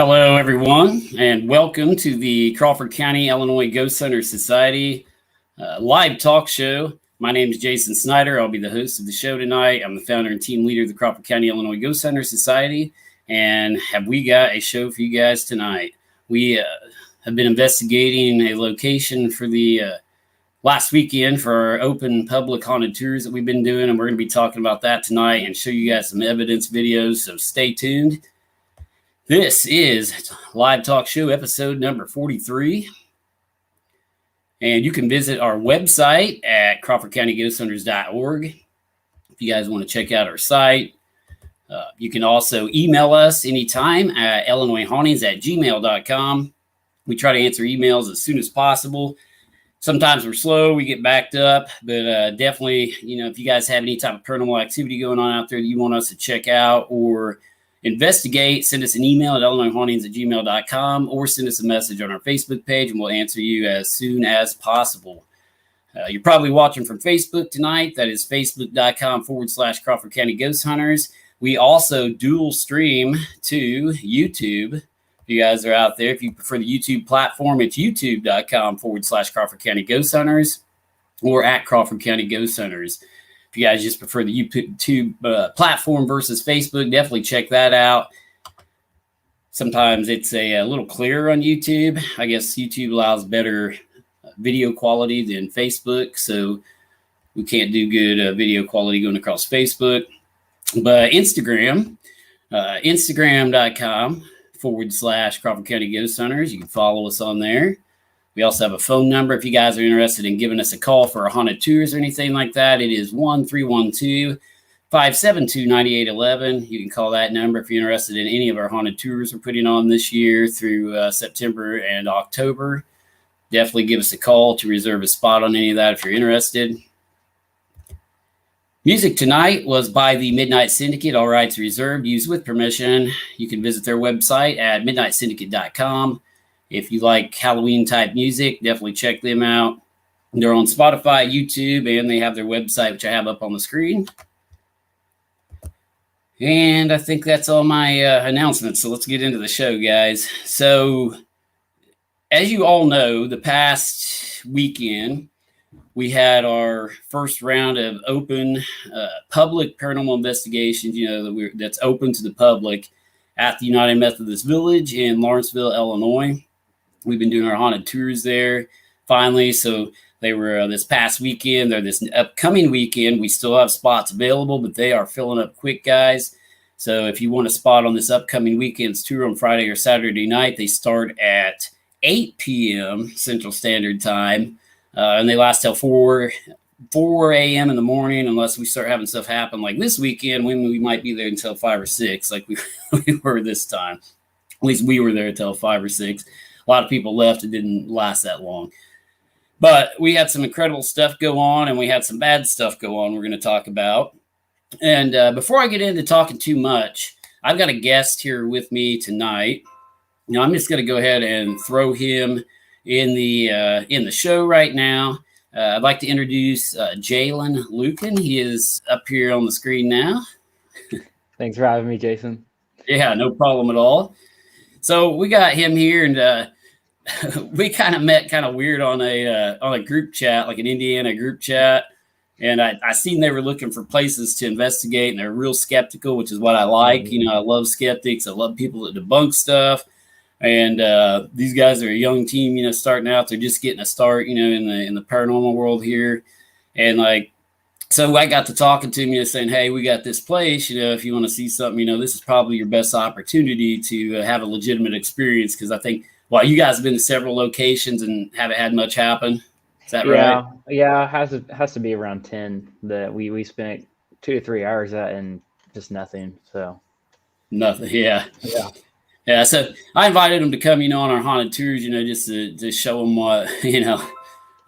Hello, everyone, and welcome to the Crawford County, Illinois Ghost Hunter Society live talk show. My name is Jason Snyder. I'll be the host of the show tonight. I'm the founder and team leader of the Crawford County, Illinois Ghost Hunter Society, and we got a show for you guys tonight. We have been investigating a location for the last weekend for our open public haunted tours that we've been doing, and we're going to be talking about that tonight and show you guys some evidence videos, so stay tuned. This is Live Talk Show episode number 43. And you can visit our website at crawfordcountyghosthunters.org if you guys want to check out our site. You can also email us anytime at illinoishauntings@gmail.com. We try to answer emails as soon as possible. Sometimes we're slow, we get backed up, but definitely, if you guys have any type of paranormal activity going on out there that you want us to check out or investigate, send us an email at illinoishauntings@gmail.com or send us a message on our Facebook page and we'll answer you as soon as possible. You're probably watching from Facebook tonight. That is facebook.com/Crawford County Ghost Hunters. We also dual stream to YouTube. If you guys are out there, if you prefer the YouTube platform, it's youtube.com/Crawford County Ghost Hunters or at Crawford County Ghost Hunters. If you guys just prefer the YouTube platform versus Facebook, definitely check that out. Sometimes it's a little clearer on YouTube. I guess YouTube allows better video quality than Facebook, so we can't do good video quality going across Facebook. But Instagram, instagram.com/Crawford County Ghost Hunters. You can follow us on there. We also have a phone number if you guys are interested in giving us a call for our haunted tours or anything like that. It is 1-312-572-9811. You can call that number if you're interested in any of our haunted tours we're putting on this year through September and October. Definitely give us a call to reserve a spot on any of that if you're interested. Music tonight was by the Midnight Syndicate, all rights reserved, used with permission. You can visit their website at midnightsyndicate.com. If you like Halloween type music, definitely check them out. They're on Spotify, YouTube, and they have their website, which I have up on the screen. And I think that's all my announcements. So let's get into the show, guys. So as you all know, the past weekend, we had our first round of open public paranormal investigations, that's open to the public at the United Methodist Village in Lawrenceville, Illinois. We've been doing our haunted tours there finally. So they were this past weekend. They're this upcoming weekend. We still have spots available, but they are filling up quick, guys. So if you want a spot on this upcoming weekend's tour on Friday or Saturday night, they start at 8 p.m. Central Standard Time. And they last till 4 a.m. in the morning, unless we start having stuff happen like this weekend when we might be there until 5 or 6, like we were this time. At least we were there until 5 or 6. A lot of people left. It didn't last that long. But we had some incredible stuff go on, and we had some bad stuff go on we're going to talk about. And before I get into talking too much, I've got a guest here with me tonight. I'm just going to go ahead and throw him in the show right now. I'd like to introduce Jalen Lucan. He is up here on the screen now. Thanks for having me, Jason. Yeah, no problem at all. So we got him here, and we kind of met kind of weird on a group chat, like an Indiana group chat. And I seen they were looking for places to investigate, and they're real skeptical, which is what I like. I love skeptics. I love people that debunk stuff. And these guys are a young team, starting out. They're just getting a start, in the paranormal world here. And so I got to talking to him, saying, hey, we got this place, if you want to see something, this is probably your best opportunity to have a legitimate experience. Because I think, you guys have been to several locations and haven't had much happen. Is that right? Yeah. It has to be around 10 that we spent 2 to 3 hours at and just nothing. So nothing. Yeah. Yeah. Yeah. So I invited them to come, on our haunted tours, just to show them what,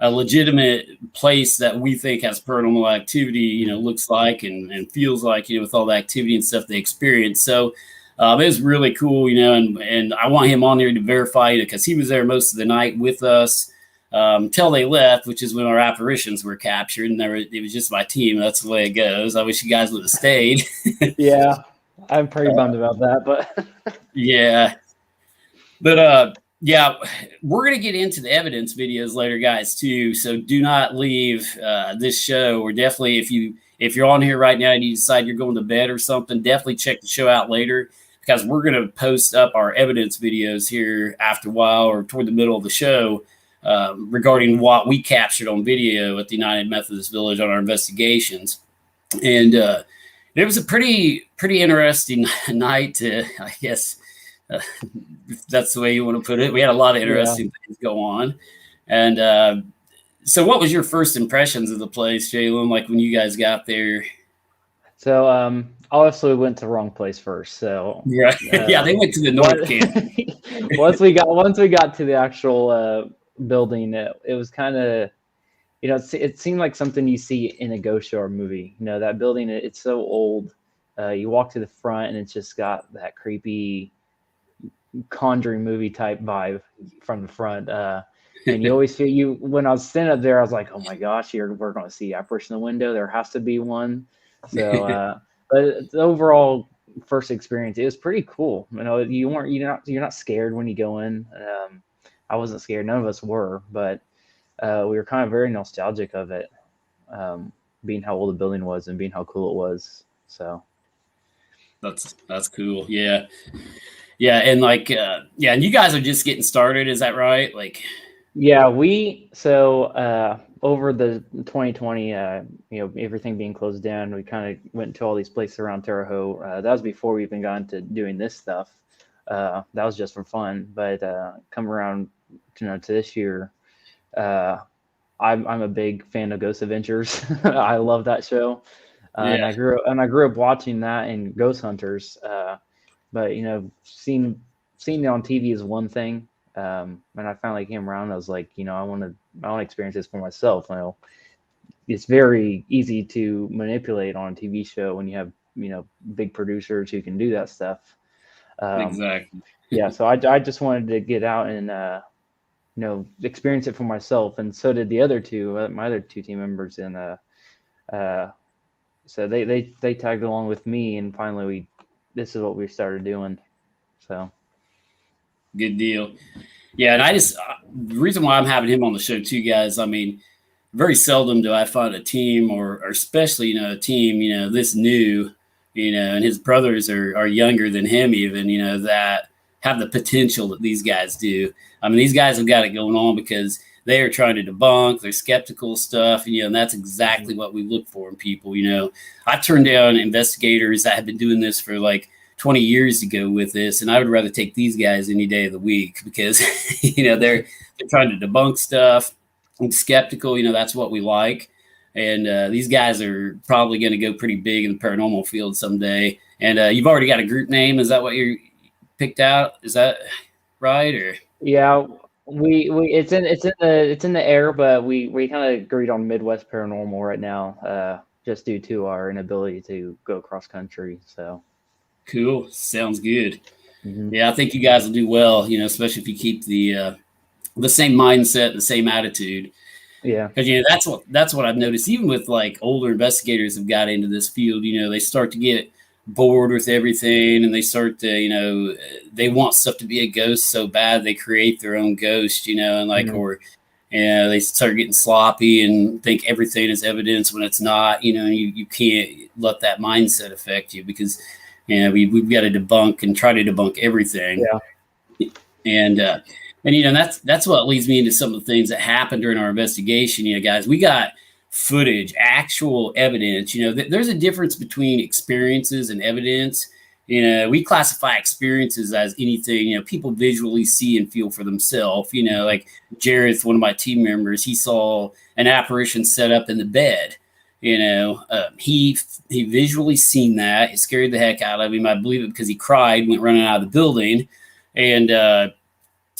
a legitimate place that we think has paranormal activity, looks like and feels like, with all the activity and stuff they experience. So it was really cool, and I want him on there to verify, because he was there most of the night with us till they left, which is when our apparitions were captured. And it was just my team. That's the way it goes. I wish you guys would have stayed. Yeah, I'm pretty bummed about that, but yeah. But yeah, we're going to get into the evidence videos later, guys, too. So do not leave this show. Or definitely, if you're on here right now and you decide you're going to bed or something, definitely check the show out later, because we're going to post up our evidence videos here after a while or toward the middle of the show regarding what we captured on video at the United Methodist Village on our investigations. And it was a pretty interesting night, I guess. If that's the way you want to put it. We had a lot of interesting things go on. And so what was your first impressions of the place, Jalen, like when you guys got there? So obviously we went to the wrong place first. So yeah, they went to the North Camp. once we got to the actual building, it was kind of, it seemed like something you see in a ghost show or movie. That building, it's so old. You walk to the front and it's just got that creepy Conjuring movie type vibe from the front. And you always feel when I was standing up there, I was like, oh my gosh, we're going to see apparition in the window. There has to be one. So, but the overall first experience, it was pretty cool. You're not scared when you go in. I wasn't scared. None of us were, but we were kind of very nostalgic of it, being how old the building was and being how cool it was. So that's cool. Yeah. Yeah. And like, and you guys are just getting started. Is that right? Like, yeah, over the 2020, everything being closed down, we kind of went to all these places around Terre Haute. That was before we even got into doing this stuff. That was just for fun. But come around, to this year, I'm a big fan of Ghost Adventures. I love that show, and I grew up watching that and Ghost Hunters. But seeing it on TV is one thing. And I finally came around. I was like, I want to experience this for myself. It's very easy to manipulate on a TV show when you have big producers who can do that stuff. Exactly. Yeah. So I just wanted to get out and experience it for myself, and so did the other two, my other two team members, and so they tagged along with me, and finally this is what we started doing. So good deal. Yeah, and the reason why I'm having him on the show too, guys, I mean, very seldom do I find a team or especially a team this new, and his brothers are younger than him even, that have the potential that these guys do. I mean, these guys have got it going on because they are trying to debunk, they're skeptical stuff, and that's exactly what we look for in people. I turned down investigators that have been doing this for like 20 years ago with this, and I would rather take these guys any day of the week because they're trying to debunk stuff and skeptical. That's what we like. And these guys are probably going to go pretty big in the paranormal field someday. And you've already got a group name. Is that what you picked out? Is that right? Or yeah, it's in the air, but we kind of agreed on Midwest Paranormal right now, just due to our inability to go cross country. So cool, sounds good. Mm-hmm. Yeah, I think you guys will do well. Especially if you keep the same mindset, the same attitude. Yeah, because that's what I've noticed. Even with like older investigators have got into this field, they start to get bored with everything, and they start to they want stuff to be a ghost so bad they create their own ghost, and like mm-hmm. or they start getting sloppy and think everything is evidence when it's not. You can't let that mindset affect you because we've got to debunk and try to debunk everything. Yeah, and that's what leads me into some of the things that happened during our investigation. Guys, we got footage, actual evidence. There's a difference between experiences and evidence. We classify experiences as anything, people visually see and feel for themselves. Like Jareth, one of my team members, he saw an apparition set up in the bed. He visually seen that. It scared the heck out of him. I believe it because he cried, went running out of the building. And,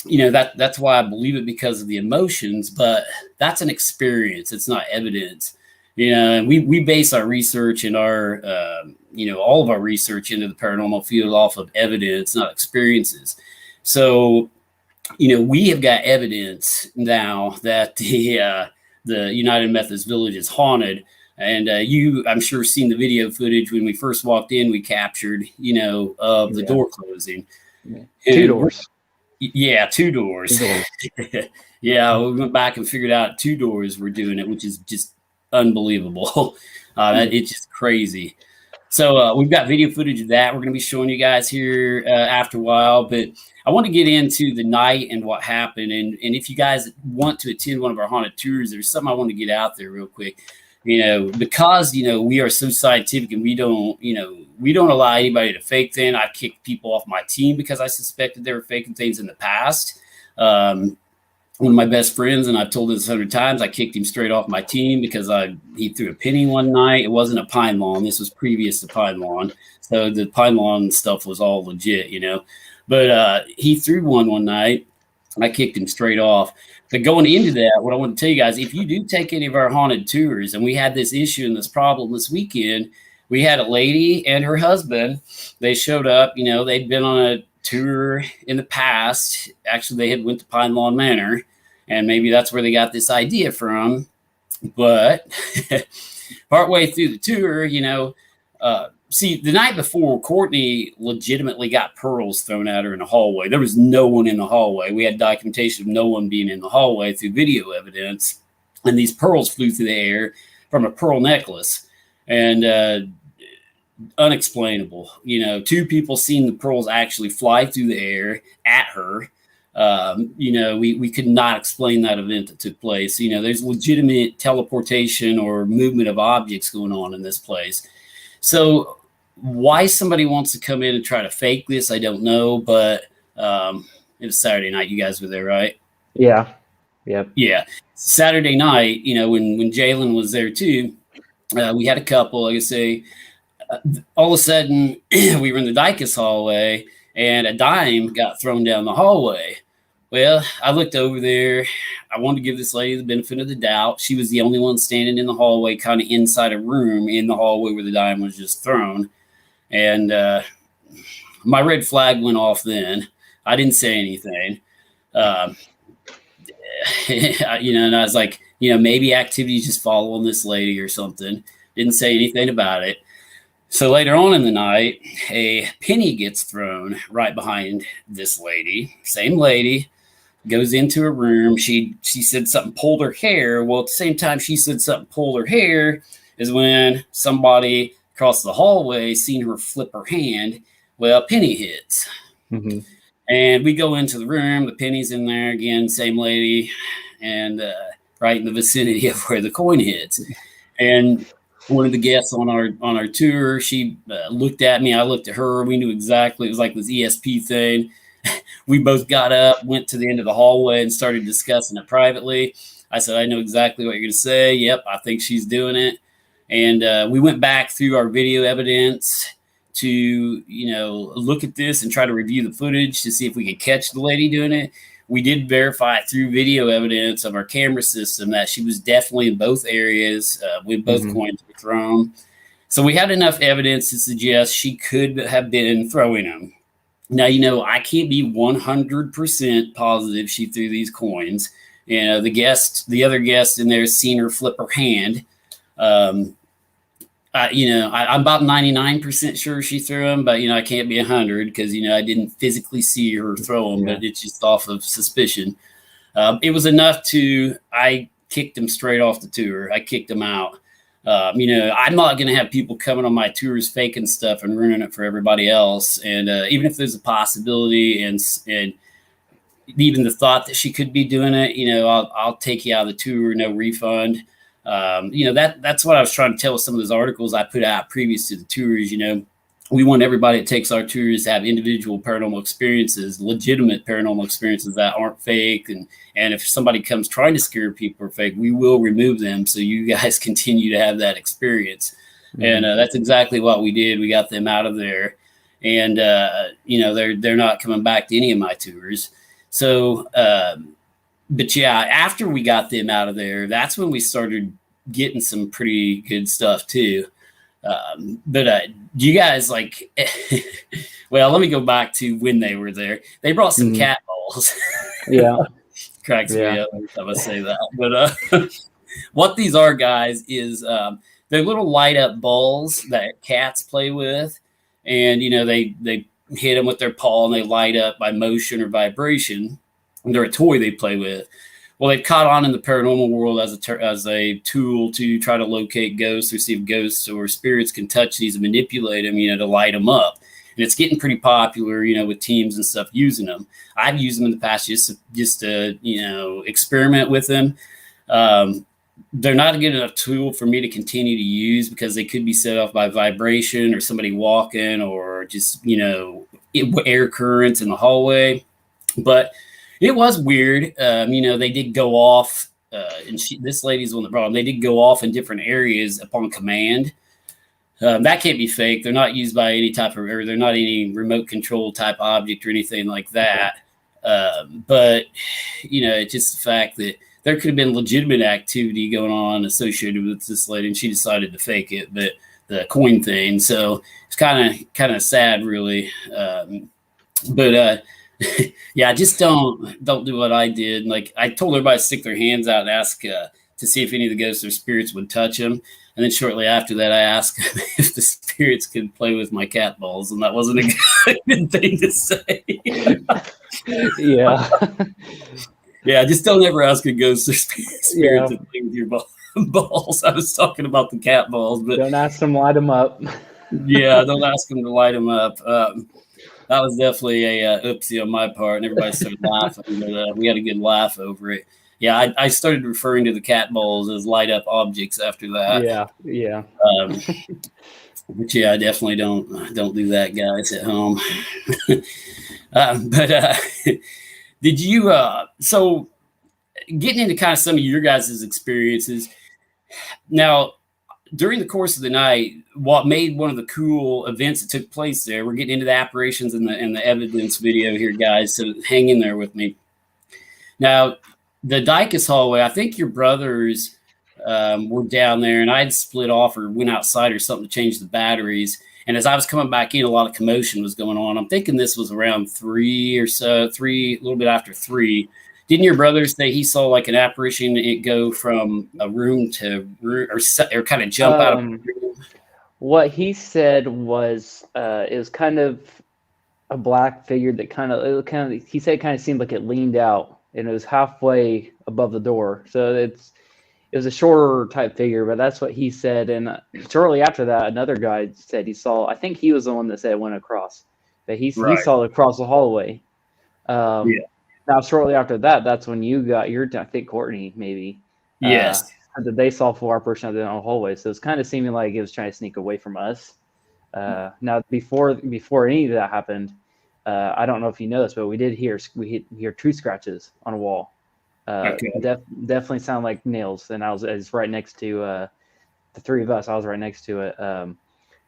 that's why I believe it, because of the emotions, but that's an experience. It's not evidence, and we base our research and our, all of our research into the paranormal field off of evidence, not experiences. So, we have got evidence now that the United Methodist Village is haunted. And I'm sure seen the video footage when we first walked in, we captured, of the door closing. Yeah. Two doors. Yeah, two doors. Yeah, we went back and figured out two doors were doing it, which is just unbelievable. It's just crazy. So we've got video footage of that. We're going to be showing you guys here after a while, but I want to get into the night and what happened. And if you guys want to attend one of our haunted tours, there's something I want to get out there real quick. Because we are so scientific and we don't allow anybody to fake things. I kicked people off my team because I suspected they were faking things in the past. One of my best friends, and I've told this 100 times, I kicked him straight off my team because he threw a penny one night. It wasn't a pine lawn. This was previous to pine lawn. So the pine lawn stuff was all legit, But he threw one night. I kicked him straight off. But going into that, what I want to tell you guys, if you do take any of our haunted tours, and we had this issue and this problem this weekend, we had a lady and her husband. They showed up, they'd been on a tour in the past. Actually, they had went to Pine Lawn Manor, and maybe that's where they got this idea from. But partway through the tour, see, the night before, Courtney legitimately got pearls thrown at her in the hallway. There was no one in the hallway. We had documentation of no one being in the hallway through video evidence, and these pearls flew through the air from a pearl necklace, and unexplainable. Two people seen the pearls actually fly through the air at her. We could not explain that event that took place. There's legitimate teleportation or movement of objects going on in this place. So why somebody wants to come in and try to fake this, I don't know. But it was Saturday night. You guys were there, right? Yeah. Yep. Yeah. Saturday night, when Jalen was there too, we had a couple, like I say, all of a sudden we were in the Dicus hallway and a dime got thrown down the hallway. Well, I looked over there. I wanted to give this lady the benefit of the doubt. She was the only one standing in the hallway, kind of inside a room in the hallway where the dime was just thrown. And my red flag went off then. I didn't say anything. And I was like, maybe activities just following this lady or something. Didn't say anything about it. So later on in the night, a penny gets thrown right behind this lady. Same lady goes into a room. She said something pulled her hair. Well, at the same time she said something pulled her hair is when somebody across the hallway seen her flip her hand. Well, penny hits. Mm-hmm. And we go into the room. The penny's in there again. Same lady, and right in the vicinity of where the coin hits. And one of the guests on our tour, she looked at me. I looked at her. We knew exactly. It was like this ESP thing. We both got up, went to the end of the hallway, and started discussing it privately. I said, I know exactly what you're going to say. Yep, I think she's doing it. And we went back through our video evidence to, look at this and try to review the footage to see if we could catch the lady doing it. We did verify through video evidence of our camera system that she was definitely in both areas when both coins were thrown. So we had enough evidence to suggest she could have been throwing them. Now, I can't be 100% positive she threw these coins. The other guest in there seen her flip her hand. I'm about 99% sure she threw them, but I can't be 100 because I didn't physically see her throw them, but it's just off of suspicion. It was enough I kicked them straight off the tour. I kicked them out. I'm not going to have people coming on my tours faking stuff and ruining it for everybody else. And even if there's a possibility and even the thought that she could be doing it, I'll take you out of the tour, no refund. That's what I was trying to tell with some of those articles I put out previous to the tours. We want everybody that takes our tours to have individual paranormal experiences, legitimate paranormal experiences that aren't fake. And if somebody comes trying to scare people or fake, we will remove them so you guys continue to have that experience. Mm-hmm. And that's exactly what we did. We got them out of there, and they're not coming back to any of my tours. So, but yeah, after we got them out of there, that's when we started getting some pretty good stuff too. But do you guys like, well, let me go back to when they were there. They brought some cat balls. Yeah. Cracks me up every time I say that. But what these are, guys, is they're little light up balls that cats play with. And, they hit them with their paw and they light up by motion or vibration. And they're a toy they play with. Well, they've caught on in the paranormal world as a tool to try to locate ghosts or see if ghosts or spirits can touch these and manipulate them, to light them up. And it's getting pretty popular, with teams and stuff using them. I've used them in the past just to experiment with them. They're not a good enough tool for me to continue to use because they could be set off by vibration or somebody walking or just, air currents in the hallway. But it was weird. They did go off, and this lady's the one that brought them. They did go off in different areas upon command. That can't be fake. They're not used by any or they're not any remote control type object or anything like that. But, it's just the fact that there could have been legitimate activity going on associated with this lady, and she decided to fake it, the coin thing. So it's kind of sad, really. Yeah, just don't do what I did. Like, I told everybody to stick their hands out and ask to see if any of the ghosts or spirits would touch them. And then shortly after that, I asked if the spirits could play with my cat balls, and that wasn't a good thing to say. Yeah. Yeah, just don't ever ask a ghost or spirit to play with your balls. I was talking about the cat balls, but don't ask them to light them up. Yeah, don't ask them to light them up. That was definitely a oopsie on my part, and everybody started laughing. But we had a good laugh over it. Yeah, I started referring to the cat balls as light up objects after that. Yeah. But yeah, I definitely don't do that, guys, at home. Did you? So, getting into kind of some of your guys' experiences now. During the course of the night, what made one of the cool events that took place there, we're getting into the apparitions and the evidence video here, guys, so hang in there with me. Now, the Dicus hallway, I think your brothers were down there, and I'd split off or went outside or something to change the batteries. And as I was coming back in, a lot of commotion was going on. I'm thinking this was around 3 or so, a little bit after 3. Didn't your brother say he saw like an apparition it go from a room to room or kind of jump out of a room? What he said was it was kind of a black figure that he said it kind of seemed like it leaned out and it was halfway above the door. So it was a shorter type figure, but that's what he said. And shortly after that, another guy said he saw, I think he was the one that said it went across, but he saw it across the hallway. Now, shortly after that, that's when you got I think Courtney, maybe. Yes. They saw 4 apparitions out there in the hallway. So it's kind of seeming like it was trying to sneak away from us. Now, before any of that happened, I don't know if you know this, but we did hear tree scratches on a wall. Okay. Definitely sound like nails. And I was right next to the 3 of us. I was right next to it. And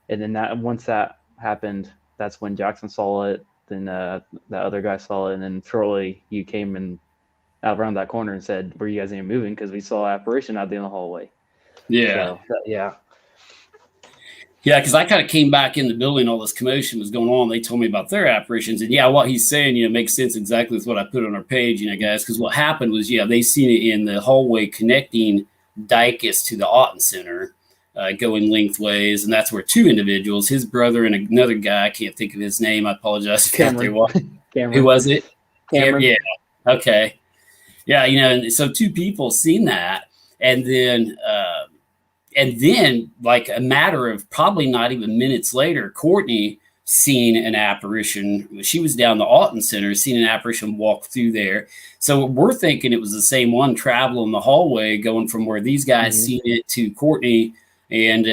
then once that happened, that's when Jackson saw it. Then the other guy saw it, and then shortly you came and out around that corner and said, "Were you guys even moving?" Because we saw apparition out there in the hallway. Yeah. So, yeah. Yeah, because I kind of came back in the building, all this commotion was going on. They told me about their apparitions. And yeah, what he's saying, makes sense exactly with what I put on our page, guys, because what happened was, they seen it in the hallway connecting Dicus to the Otten Center, going lengthways. And that's where 2 individuals, his brother and another guy, I can't think of his name. I apologize. Cameron. Who was it? Cameron. Yeah. Okay. Yeah, and so 2 people seen that. And then like a matter of probably not even minutes later, Courtney seen an apparition. She was down the Otten Center, seen an apparition walk through there. So we're thinking it was the same one traveling the hallway, going from where these guys seen it to Courtney and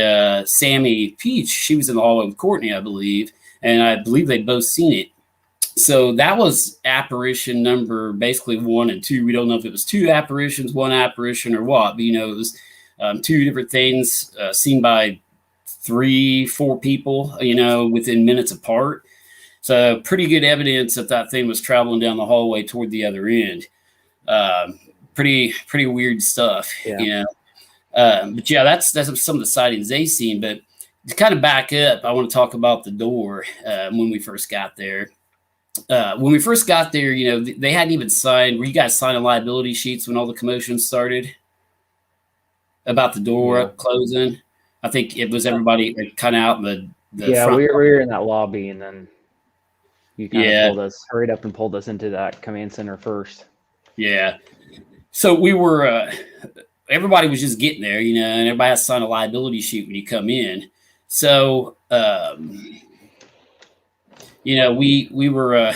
Sammy Peach. She was in the hallway with Courtney, I believe. And I believe they'd both seen it. So that was apparition number basically 1 and 2. We don't know if it was 2 apparitions, 1 apparition or what, but it was 2 different things seen by 3-4 people, within minutes apart. So pretty good evidence that thing was traveling down the hallway toward the other end. Pretty weird stuff, But yeah, that's some of the sightings they seen. But to kind of back up, I want to talk about the door when we first got there. When we first got there, they hadn't even signed. Were you guys signing liability sheets when all the commotion started about the door closing? I think it was everybody kind of out in the front. We were in that lobby, and then You kind of hurried up and pulled us into that command center first. Yeah. So we were, everybody was just getting there, you know, and everybody has to sign a liability sheet when you come in. So, you know, we were,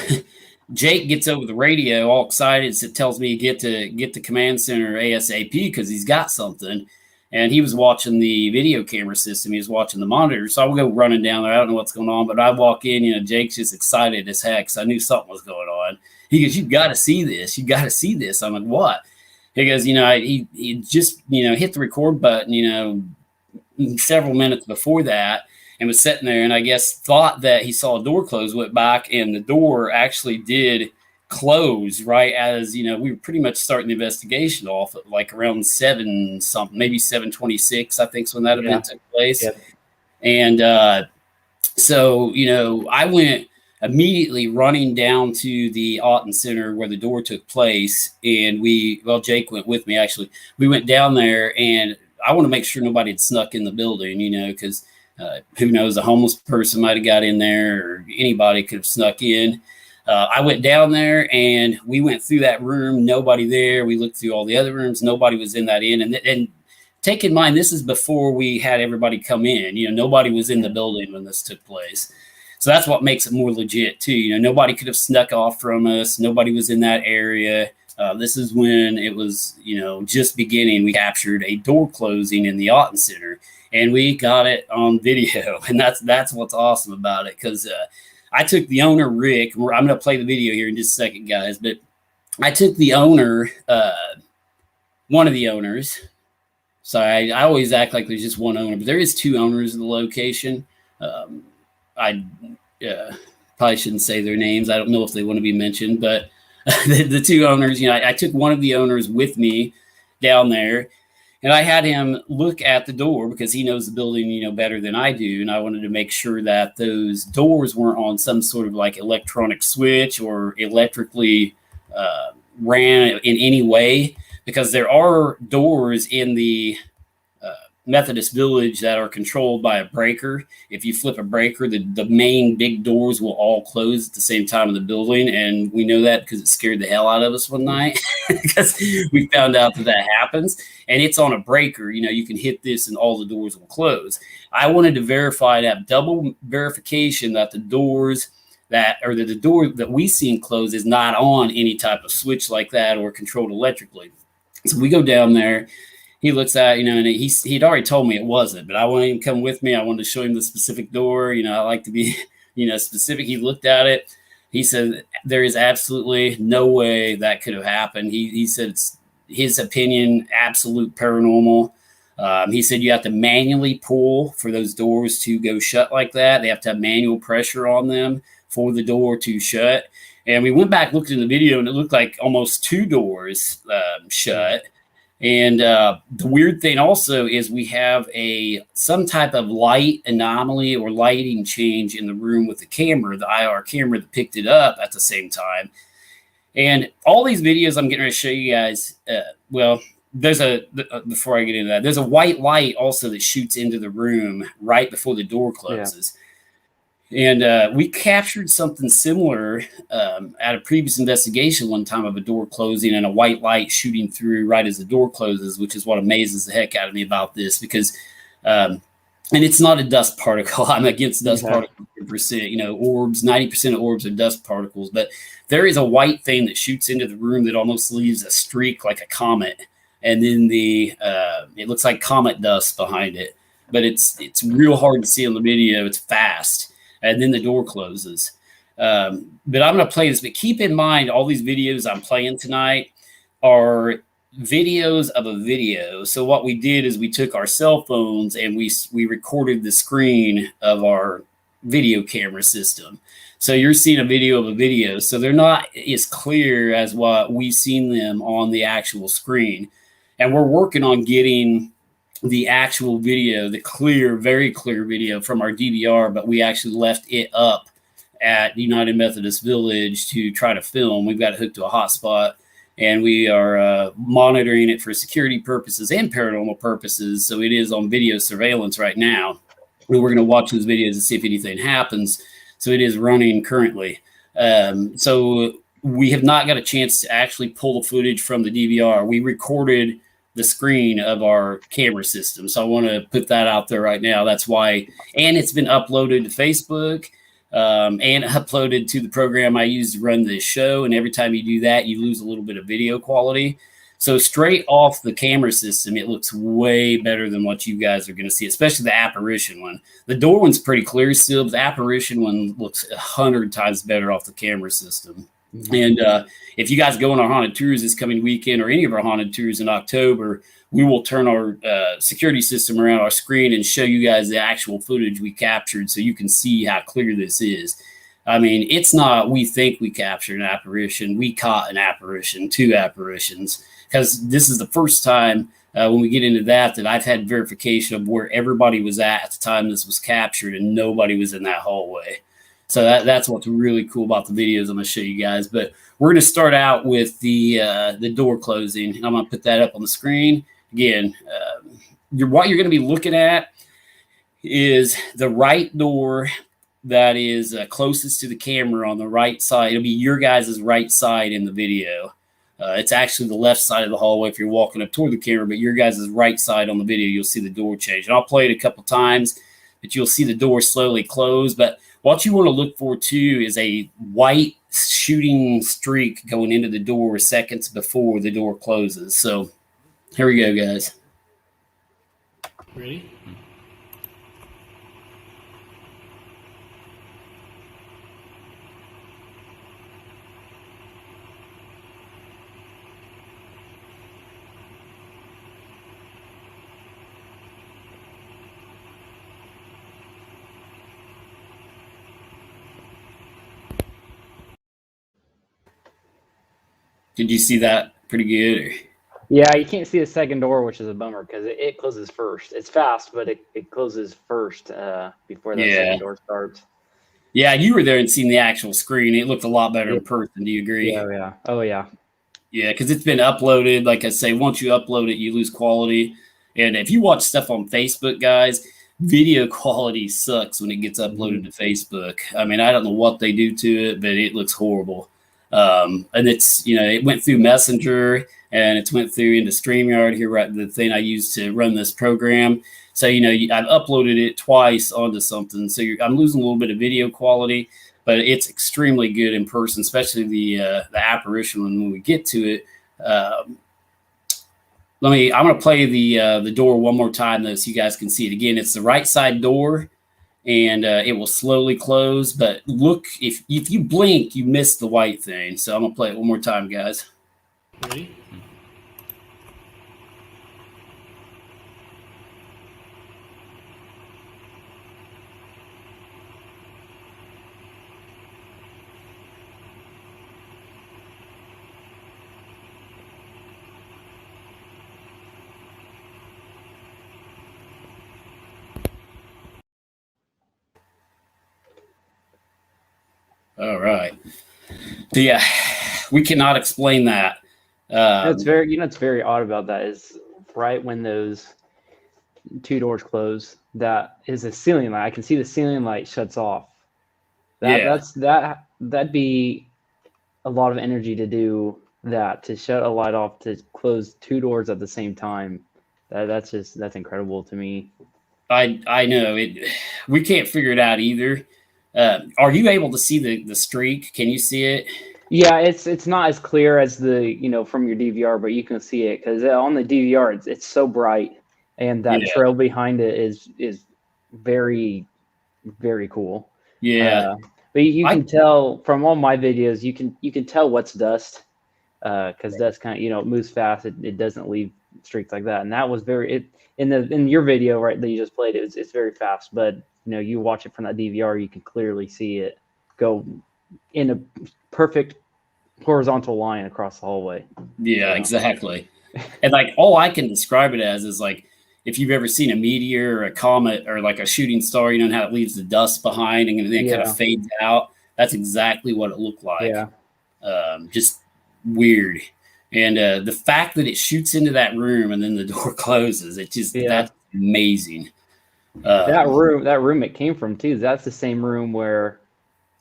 Jake gets over the radio all excited. So it tells me to get to command center ASAP because he's got something. And he was watching the video camera system. He was watching the monitor. So I would go running down there. I don't know what's going on, but I walk in, you know, Jake's just excited as heck. So I knew something was going on. He goes, "You've got to see this. You've got to see this." I'm like, "What?" He goes, "You know, he just, you know, hit the record button, you know, several minutes before that and was sitting there and I guess thought that he saw a door close, went back and the door actually did close right as, you know, we were pretty much starting the investigation off at like around 7 something, maybe 7:26, I think is when that event took place. Yep. And so, you know, I went immediately running down to the Auten Center where the door took place. And Jake went with me, actually. We went down there and I want to make sure nobody had snuck in the building, you know, because who knows, a homeless person might have got in there or anybody could have snuck in. I went down there and we went through that room, nobody there. We looked through all the other rooms, nobody was in that inn. And take in mind, this is before we had everybody come in. You know, nobody was in the building when this took place. So that's what makes it more legit too. You know, nobody could have snuck off from us. Nobody was in that area. This is when it was, you know, just beginning. We captured a door closing in the Auten Center and we got it on video. And that's what's awesome about it. Because I took the owner, Rick. I'm going to play the video here in just a second, guys. But I took the owner, one of the owners. Sorry, I always act like there's just one owner, but there is 2 owners of the location. I probably shouldn't say their names. I don't know if they want to be mentioned, but the 2 owners, you know, I took one of the owners with me down there and I had him look at the door because he knows the building, you know, better than I do. And I wanted to make sure that those doors weren't on some sort of like electronic switch or electrically ran in any way, because there are doors in the Methodist Village that are controlled by a breaker. If you flip a breaker, the main big doors will all close at the same time in the building. And we know that because it scared the hell out of us one night because we found out that happens. And it's on a breaker. You know, you can hit this and all the doors will close. I wanted to verify, to have double verification that the doors the door that we seen close is not on any type of switch like that or controlled electrically. So we go down there. He looks at, you know, and he'd already told me it wasn't, but I wanted him to come with me. I wanted to show him the specific door. You know, I like to be, you know, specific. He looked at it. He said, there is absolutely no way that could have happened. He said it's his opinion, absolute paranormal. He said you have to manually pull for those doors to go shut like that. They have to have manual pressure on them for the door to shut. And we went back, looked in the video, and it looked like almost 2 doors shut. And the weird thing also is we have some type of light anomaly or lighting change in the room with the camera, the IR camera that picked it up at the same time. And all these videos I'm getting ready to show you guys, there's before I get into that, there's a white light also that shoots into the room right before the door closes. Yeah. And we captured something similar at a previous investigation one time of a door closing and a white light shooting through right as the door closes, which is what amazes the heck out of me about this because, and it's not a dust particle. I'm against dust particles 100%. You know, orbs, 90% of orbs are dust particles, but there is a white thing that shoots into the room that almost leaves a streak like a comet. And then it looks like comet dust behind it, but it's real hard to see on the video. It's fast. And then the door closes. But I'm going to play this. But keep in mind, all these videos I'm playing tonight are videos of a video. So what we did is we took our cell phones and we recorded the screen of our video camera system. So you're seeing a video of a video. So they're not as clear as what we've seen them on the actual screen. And we're working on getting the actual video, the clear, very clear video from our DVR, but we actually left it up at United Methodist Village to try to film. We've got it hooked to a hotspot, and we are monitoring it for security purposes and paranormal purposes. So it is on video surveillance right now. And we're going to watch those videos and see if anything happens. So it is running currently. So we have not got a chance to actually pull the footage from the DVR. We recorded the screen of our camera system. So I want to put that out there right now. That's why, and it's been uploaded to Facebook and uploaded to the program I use to run this show. And every time you do that, you lose a little bit of video quality. So straight off the camera system, it looks way better than what you guys are going to see, especially the apparition one. The door one's pretty clear still, but the apparition one looks 100 times better off the camera system. And if you guys go on our haunted tours this coming weekend or any of our haunted tours in October, we will turn our security system around our screen and show you guys the actual footage we captured so you can see how clear this is. I mean, it's not we think we captured an apparition. We caught an apparition, 2 apparitions, because this is the first time when we get into that I've had verification of where everybody was at the time this was captured and nobody was in that hallway. So that's what's really cool about the videos I'm going to show you guys. But we're going to start out with the door closing. I'm going to put that up on the screen. Again, what you're going to be looking at is the right door that is closest to the camera on the right side. It'll be your guys' right side in the video. It's actually the left side of the hallway if you're walking up toward the camera, but your guys' right side on the video, you'll see the door change. And I'll play it a couple times, but you'll see the door slowly close. But what you want to look for, too, is a white shooting streak going into the door seconds before the door closes. So here we go, guys. Ready? Did you see that pretty good? Or? Yeah, you can't see the second door, which is a bummer because it closes first. It's fast, but it closes first before that second door starts. Yeah, you were there and seen the actual screen. It looked a lot better in person. Do you agree? Yeah. Oh, yeah. Yeah, because it's been uploaded. Like I say, once you upload it, you lose quality. And if you watch stuff on Facebook, guys, video quality sucks when it gets uploaded to Facebook. I mean, I don't know what they do to it, but it looks horrible. And it's, it went through Messenger and it's went through into StreamYard here, right? The thing I use to run this program. So, I've uploaded it twice onto something. So I'm losing a little bit of video quality, but it's extremely good in person, especially the apparition when we get to it. I'm going to play the door one more time though, so you guys can see it again. It's the right side door. And it will slowly close. But look, if you blink, you miss the white thing. So I'm going to play it one more time, guys. Ready? All right. So yeah, we cannot explain that. It's very odd about that is right when those 2 doors close, that is a ceiling light. I can see the ceiling light shuts off. That'd be a lot of energy to do that, to shut a light off, to close 2 doors at the same time. That's incredible to me. I know it. We can't figure it out either. Are you able to see the streak? Can you see it? Yeah, it's not as clear as the from your DVR, but you can see it because on the DVR it's so bright, and that trail behind it is very, very cool. Yeah, but you can tell from all my videos, you can tell what's dust because dust kind of moves fast. It doesn't leave streaks like that, and that was in your video right that you just played. It's very fast, but you watch it from that DVR, you can clearly see it go in a perfect horizontal line across the hallway. Yeah, exactly. And like all I can describe it as is like if you've ever seen a meteor or a comet or like a shooting star, how it leaves the dust behind and then kind of fades out. That's exactly what it looked like. Yeah. Just weird. And the fact that it shoots into that room and then the door closes, that's amazing. That room it came from too. That's the same room where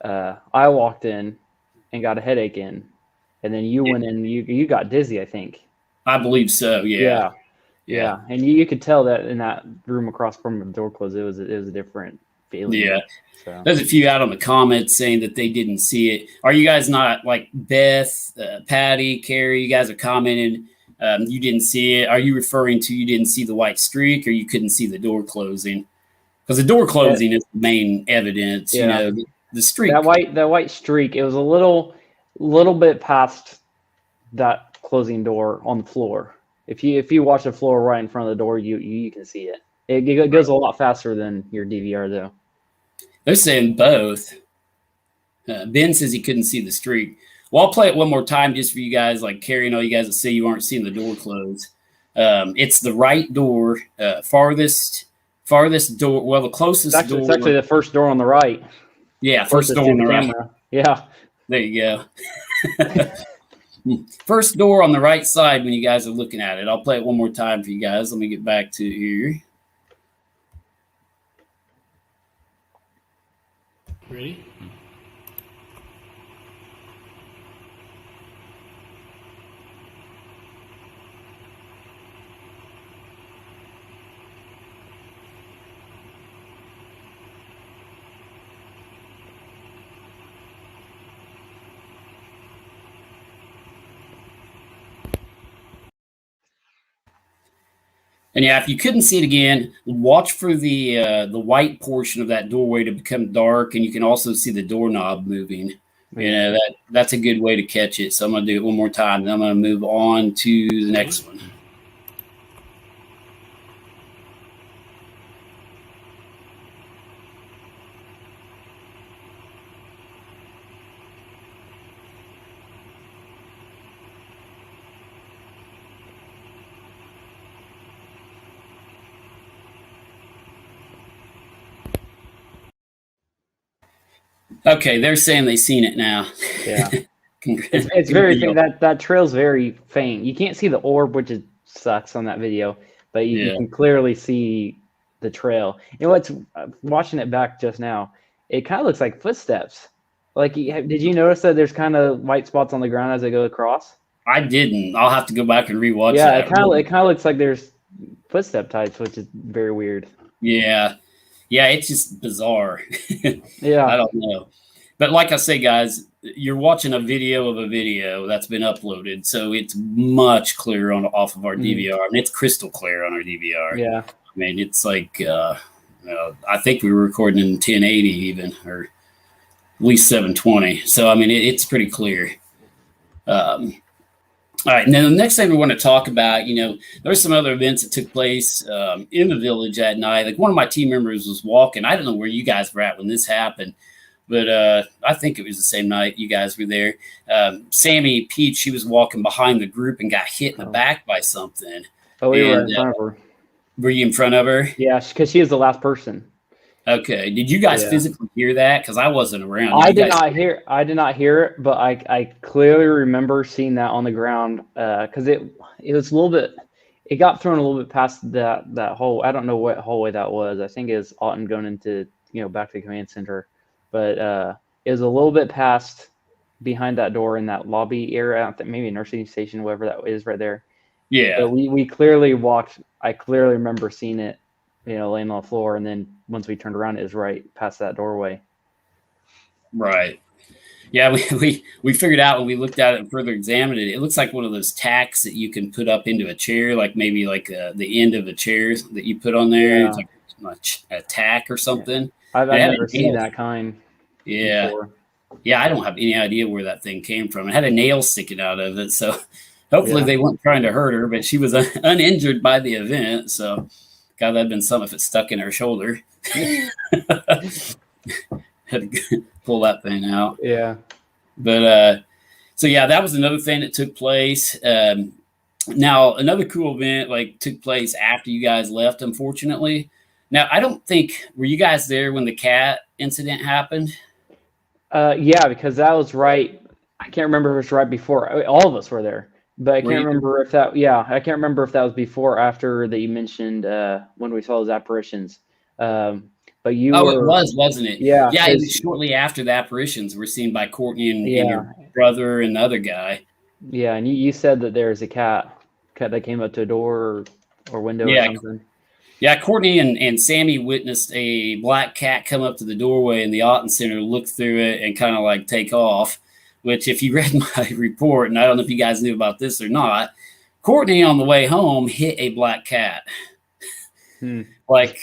I walked in and got a headache in, and then you went in. You got dizzy, I think. I believe so. Yeah. Yeah. And you could tell that in that room across from the door closed, it was a different feeling. Yeah. So There's a few out on the comments saying that they didn't see it. Are you guys not like Beth, Patty, Carrie? You guys are commenting. You didn't see it. Are you referring to you didn't see the white streak, or you couldn't see the door closing? Because the door closing is the main evidence. You know, the streak. That white streak. It was a little bit past that closing door on the floor. If you watch the floor right in front of the door, you can see it. It goes a lot faster than your DVR though. They're saying both. Ben says he couldn't see the streak. Well, I'll play it one more time just for you guys, like Carrie and all you guys that say you aren't seeing the door close. It's the right door, farthest door. Well, the closest door. It's actually the first door on the right. Yeah, first door on the right. Yeah. There you go. First door on the right side when you guys are looking at it. I'll play it one more time for you guys. Let me get back to here. Ready? And yeah, if you couldn't see it again, watch for the white portion of that doorway to become dark, and you can also see the doorknob moving. You know, that's a good way to catch it. So I'm gonna do it one more time, then I'm gonna move on to the next one. Okay, they're saying they've seen it now. Yeah. It's very faint. That trail's very faint. You can't see the orb, which sucks on that video, but you can clearly see the trail. You know what's watching it back just now? It kind of looks like footsteps. Like, did you notice that there's kind of white spots on the ground as they go across? I didn't. I'll have to go back and rewatch that. Yeah, it kind of looks like there's footstep types, which is very weird. Yeah, it's just bizarre. Yeah, I don't know. But like I say, guys, you're watching a video of a video that's been uploaded, so it's much clearer off of our DVR, and it's crystal clear on our DVR. Yeah, I mean, it's like I think we were recording in 1080 even, or at least 720. So I mean, it's pretty clear. All right, now the next thing we want to talk about, there's some other events that took place in the village that night. Like one of my team members was walking. I don't know where you guys were at when this happened, but I think it was the same night you guys were there. Sammy Peach, she was walking behind the group and got hit in the back by something. Oh, we were in front of her. Were you in front of her? Yeah, because she is the last person. Okay. Did you guys physically hear that? Because I wasn't around. I did not hear it, but I clearly remember seeing that on the ground because it was a little bit. It got thrown a little bit past that hole. I don't know what hallway that was. I think it's Alton going into back to the command center, but it was a little bit past behind that door in that lobby area. Maybe a nursing station, whatever that is, right there. Yeah. But we clearly walked. I clearly remember seeing it. Laying on the floor, and then once we turned around, it was right past that doorway. Right. Yeah, we figured out when we looked at it and further examined it, it looks like one of those tacks that you can put up into a chair, like maybe like the end of a chair that you put on there. Yeah. It's like a tack or something. I've never seen that kind. Yeah. Before. Yeah, I don't have any idea where that thing came from. It had a nail sticking out of it, so hopefully they weren't trying to hurt her, but she was uninjured by the event, so... God, that'd been something if it stuck in her shoulder. Had to pull that thing out. Yeah. But so yeah, that was another thing that took place. Now another cool event took place after you guys left, unfortunately. Now I don't think were you guys there when the cat incident happened? Yeah, because that was right. I can't remember if it was right before. All of us were there. But I can't remember if that. Yeah, I can't remember if that was before or after that you mentioned when we saw those apparitions. But but you Oh, were, it was, wasn't it? yeah, Yeah, it was because shortly after the apparitions were seen by Courtney and yeah, your brother and the other guy. yeah, and you said that there was a cat that came up to a door or window or Yeah, something. yeah. Courtney and Sammy witnessed a black cat come up to the doorway in the Otten Center, look through it, and kind of like take off. Which, if you read my report, and I don't know if you guys knew about this or not, Courtney on the way home hit a black cat. Like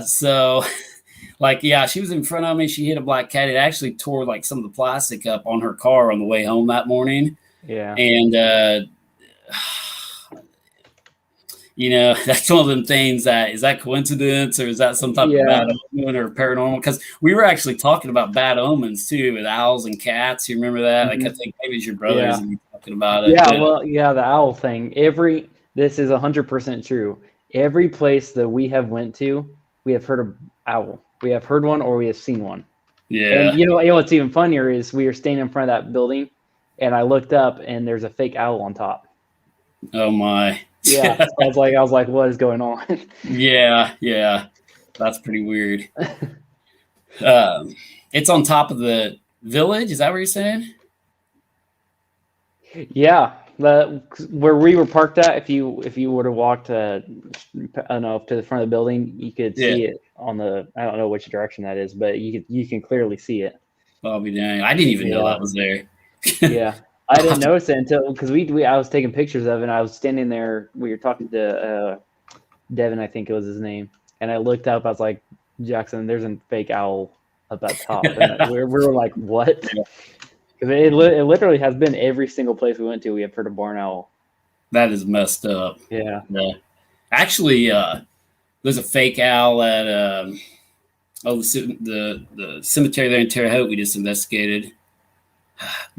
so. Like, yeah, she was in front of me. She hit a black cat. It actually tore like some of the plastic up on her car on the way home that morning. Yeah. And, that's one of them things that is that coincidence or is that some type of bad omen or paranormal? Because we were actually talking about bad omens too with owls and cats. You remember that? Like, I think maybe it's your brothers and you talking about it. Yeah, well, yeah, the owl thing. This is 100% true. Every place that we have went to, we have heard of owl. We have heard one or we have seen one. Yeah. And what's even funnier is we were standing in front of that building, and I looked up and there's a fake owl on top. Oh my. Yeah. So I was like, what is going on? Yeah. That's pretty weird. It's on top of the village. Is that what you're saying? Yeah. Where we were parked at, if you would have walked, I don't know, up to the front of the building, you could see it on the. I don't know which direction that is, but you can clearly see it. I'll be dang. I didn't even know that was there. Yeah, I didn't notice it until because I was taking pictures of it. And I was standing there. We were talking to Devin, I think it was his name, and I looked up. I was like, Jackson, there's a fake owl up at top, and we were like, what? Because it literally has been every single place we went to. We have heard a barn owl. That is messed up. Yeah. Actually, there's a fake owl at the cemetery there in Terre Haute we just investigated.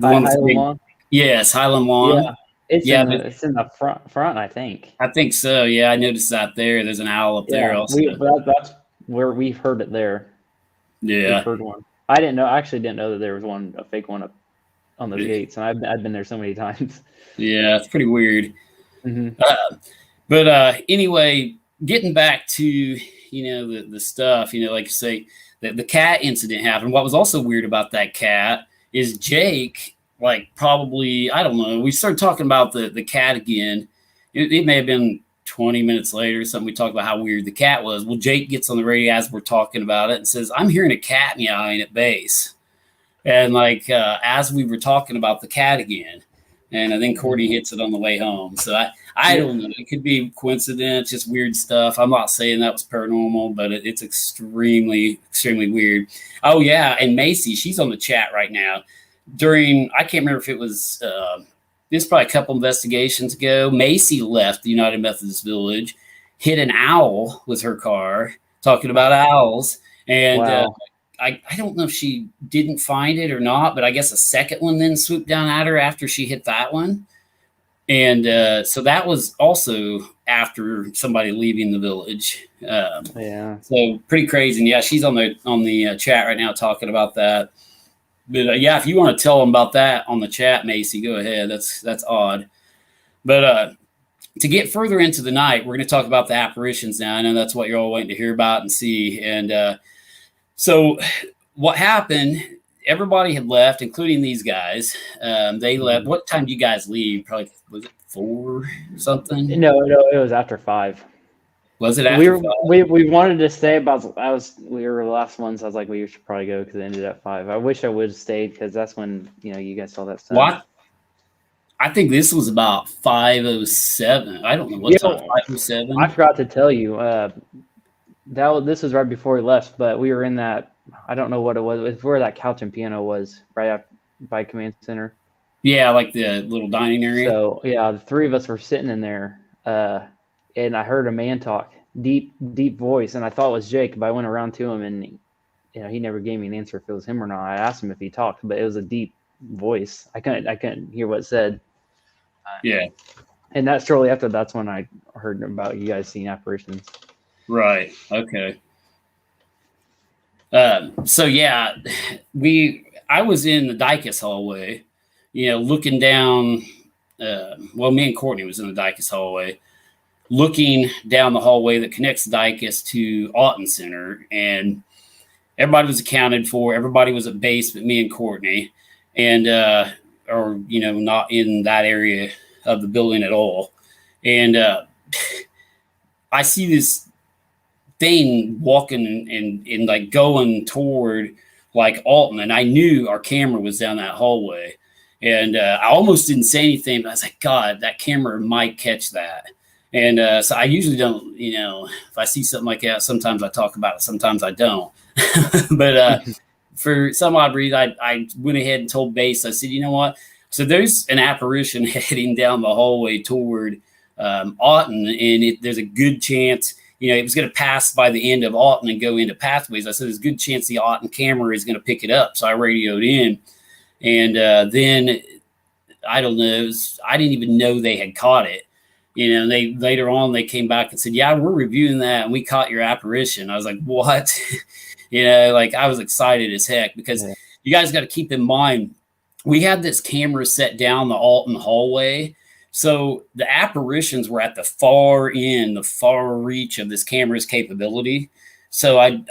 Highland Lawn? Yes, Highland Lawn. Yeah, it's in the front, I think. I think so. Yeah, I noticed that there. There's an owl up there also. That's where we've heard it there. Yeah, we've heard one. I actually didn't know that there was a fake one up on those gates, and I've been there so many times. Yeah, it's pretty weird. Mm-hmm. But anyway, getting back to the stuff, like you say, the cat incident happened. What was also weird about that cat is Jake, like probably, I don't know, we started talking about the cat again. It may have been 20 minutes later or something. We talked about how weird the cat was. Well, Jake gets on the radio as we're talking about it and says, I'm hearing a cat meowing at base. And like, as we were talking about the cat again, and I think Courtney hits it on the way home. So I don't know. It could be coincidence, just weird stuff. I'm not saying that was paranormal, but it's extremely, extremely weird. Oh, yeah. And Macy, she's on the chat right now. I can't remember if it was, this was probably a couple investigations ago. Macy left the United Methodist Village, hit an owl with her car, talking about owls. And wow. I don't know if she didn't find it or not, but I guess a second one then swooped down at her after she hit that one. And so that was also after somebody leaving the village. So pretty crazy. And yeah, she's on the chat right now talking about that. But yeah, if you want to tell them about that on the chat, Macy, go ahead. That's odd. But to get further into the night, we're going to talk about the apparitions now. I know that's what you're all waiting to hear about and see. And so what happened, everybody had left, including these guys. They left. What time did you guys leave? Probably, was it 4 or something? No, it was after 5. Was it after 5? We wanted to stay, but we were the last ones. I was like, we should probably go because it ended at 5. I wish I would have stayed because that's when you guys saw that stuff. What? I think this was about 5:07. I don't know what time. 5:07. I forgot to tell you. This was right before we left, but we were in that. I don't know what it was. It's where that couch and piano was, right up by Command Center. Yeah, like the little dining area. So yeah, the 3 of us were sitting in there, and I heard a man talk, deep voice, and I thought it was Jake, but I went around to him, and he never gave me an answer if it was him or not. I asked him if he talked, but it was a deep voice. I couldn't hear what it said. Yeah. And that's shortly after. That's when I heard about you guys seeing apparitions. Right. Okay. So yeah, I was in the Dicus hallway, looking down. Me and Courtney was in the Dicus hallway, looking down the hallway that connects Dicus to Otten Center, and everybody was accounted for. Everybody was at base but me and Courtney, and or not in that area of the building at all. And I see this thing walking and like going toward like Alton, and I knew our camera was down that hallway. And I almost didn't say anything, but I was like, God, that camera might catch that. And so I usually don't, if I see something like that, sometimes I talk about it, sometimes I don't. But for some odd reason, I went ahead and told base, I said, you know what? So there's an apparition heading down the hallway toward Auten, and there's a good chance, it was going to pass by the end of Auten and go into pathways. I said, there's a good chance the Auten camera is going to pick it up. So I radioed in. And then, I don't know, I didn't even know they had caught it. They later on, they came back and said, yeah, we're reviewing that, and we caught your apparition. I was like, what? Like I was excited as heck, because you guys got to keep in mind, we had this camera set down the Alton hallway. So the apparitions were at the far end, the far reach of this camera's capability. So I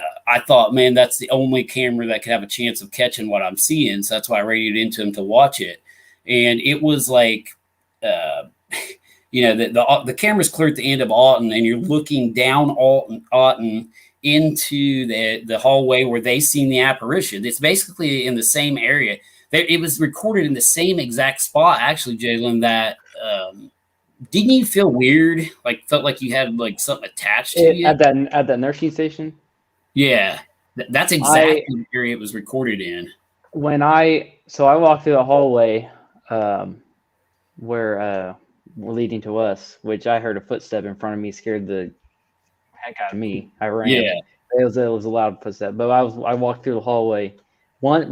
thought, man, that's the only camera that could have a chance of catching what I'm seeing. So that's why I radioed into him to watch it. And it was like, the camera's clear at the end of Auten, and you're looking down Auten into the hallway where they seen the apparition. It's basically in the same area. It was recorded in the same exact spot, actually, Jalen, that didn't you feel weird? Like felt like you had like something attached to you at that nursing station? Yeah, that's exactly the area it was recorded in. I walked through the hallway where leading to us, which I heard a footstep in front of me, scared the heck out of me. I ran. Yeah, it was a loud footstep, but I walked through the hallway. It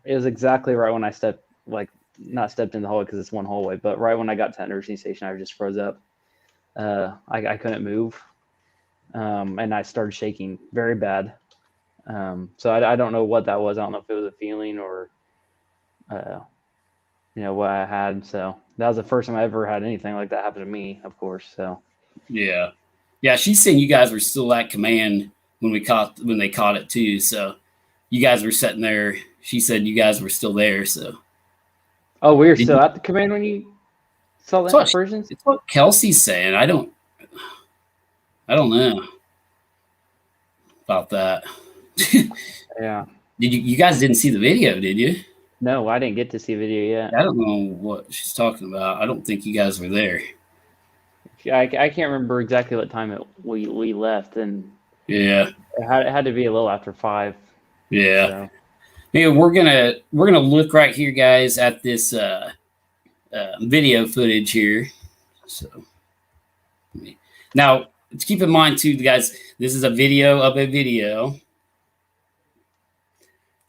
was exactly right when I not stepped in the hallway because it's one hallway, but right when I got to that nursing station, I just froze up. I couldn't move, and I started shaking very bad. So I don't know what that was. I don't know if it was a feeling or, what I had. So that was the first time I ever had anything like that happen to me, of course. So yeah. She's saying you guys were still at command when they caught it too. So you guys were sitting there. She said you guys were still there. So. Oh, we were still at the command when you saw the apparitions? It's what Kelsey's saying. I don't know about that. Yeah. You guys didn't see the video, did you? No, I didn't get to see a video yet. I don't know what she's talking about. I don't think you guys were there. I can't remember exactly what time we left, and yeah, it had to be a little after 5. Yeah. So. Yeah, we're gonna look right here, guys, at this video footage here. So now, let's keep in mind too, guys. This is a video of a video.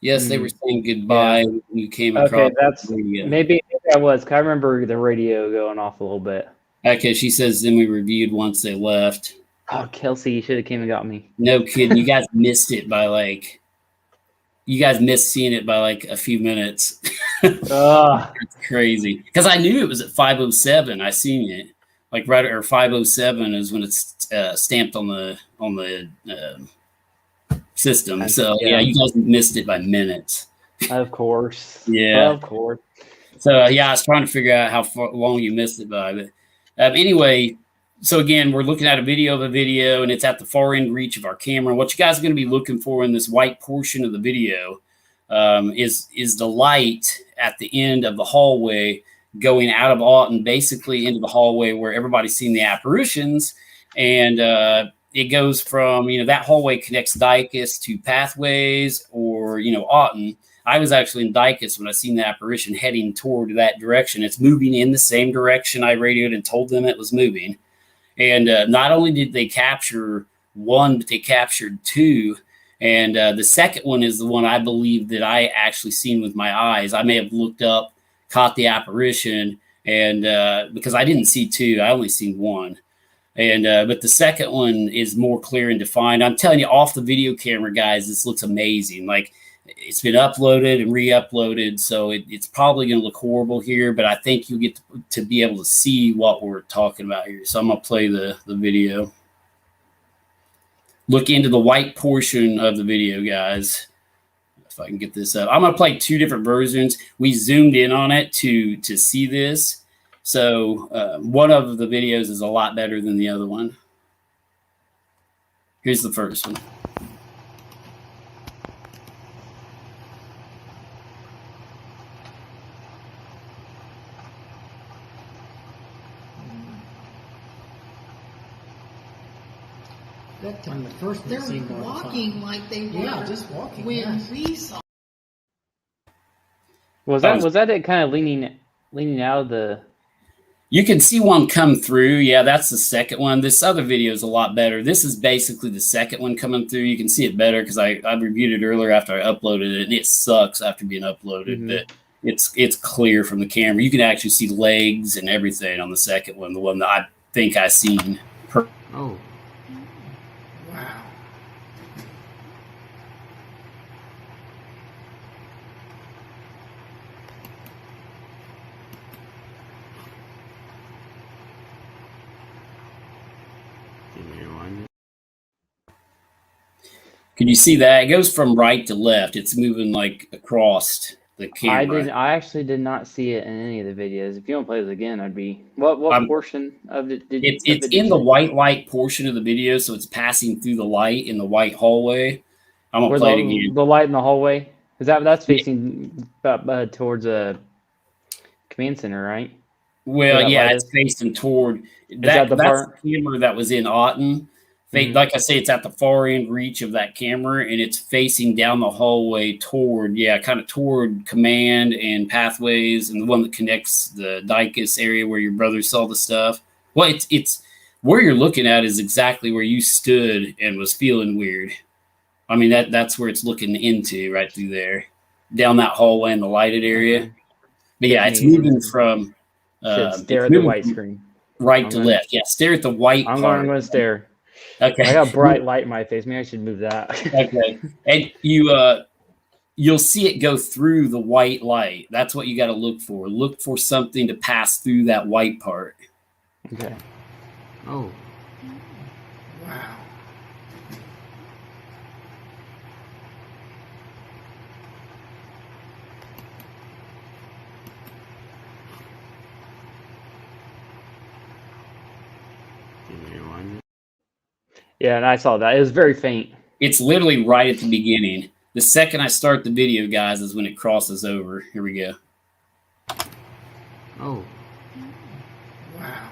Yes, they were saying goodbye when you came across. Okay, that's maybe I was. Cause I remember the radio going off a little bit. Okay, she says then we reviewed once they left. Oh, Kelsey, you should have came and got me. No kidding, you guys missed it by you guys missed seeing it by a few minutes. It's crazy. Because I knew it was at 5:07. I seen it right or 5:07 is when it's stamped on the system. So yeah, you guys missed it by minutes. Of course. Yeah, of course. So I was trying to figure out how long you missed it by, but anyway. So again, we're looking at a video of a video, and it's at the far end reach of our camera. What you guys are going to be looking for in this white portion of the video is the light at the end of the hallway going out of Auten, basically into the hallway where everybody's seen the apparitions. And it goes from, that hallway connects Dicus to Pathways or, Auten. I was actually in Dicus when I seen the apparition heading toward that direction. It's moving in the same direction I radioed and told them it was moving. And not only did they capture one, but they captured 2. And the second one is the one I believe that I actually seen with my eyes. I may have looked up, caught the apparition, and because I didn't see 2, I only seen 1. And but the second one is more clear and defined. I'm telling you, off the video camera, guys, this looks amazing. It's been uploaded and re-uploaded, so it's probably going to look horrible here, but I think you'll get to be able to see what we're talking about here. So I'm going to play the video. look into the white portion of the video, guys. If I can get this up, I'm gonna play two different versions. We zoomed in on it to see this. So one of the videos is a lot better than the other one. Here's the first one. That time, the first They're walking like they were. just walking. When we saw. Was that it kind of leaning out of the? You can see one come through. Yeah, that's the second one. This other video is a lot better. This is basically the second one coming through. You can see it better because I reviewed it earlier after I uploaded it, and it sucks after being uploaded, but it's clear from the camera. You can actually see legs and everything on the second one, the one that I think I seen. Oh. Wow. Can you see that? It goes from right to left. It's moving like across the camera. I actually did not see it in any of the videos. If you want to play this again, I'd be. What portion of it did you? It's in the white light portion of the video, so it's passing through the light in the white hallway. I'm gonna play it again. The light in the hallway that's facing towards a command center, right? Well, yeah, it's facing toward that's the camera that was in Auten. Like I say, it's at the far end reach of that camera, and it's facing down the hallway toward command and pathways, and the one that connects the Dicus area where your brother saw the stuff. Well, it's where you're looking at is exactly where you stood and was feeling weird. I mean, that's where it's looking into, right through there, down that hallway in the lighted area. But yeah, it's moving from stare at the white screen. Right to left. Yeah, stare at the white part. I'm going to stare. Okay. I got bright light in my face. Maybe I should move that. Okay. And you'll see it go through the white light. That's what you got to look for. Look for something to pass through that white part. Okay. Oh. Wow. Yeah, and I saw that. It was very faint. It's literally right at the beginning. The second I start the video, guys, is when it crosses over. Here we go. Oh. Wow.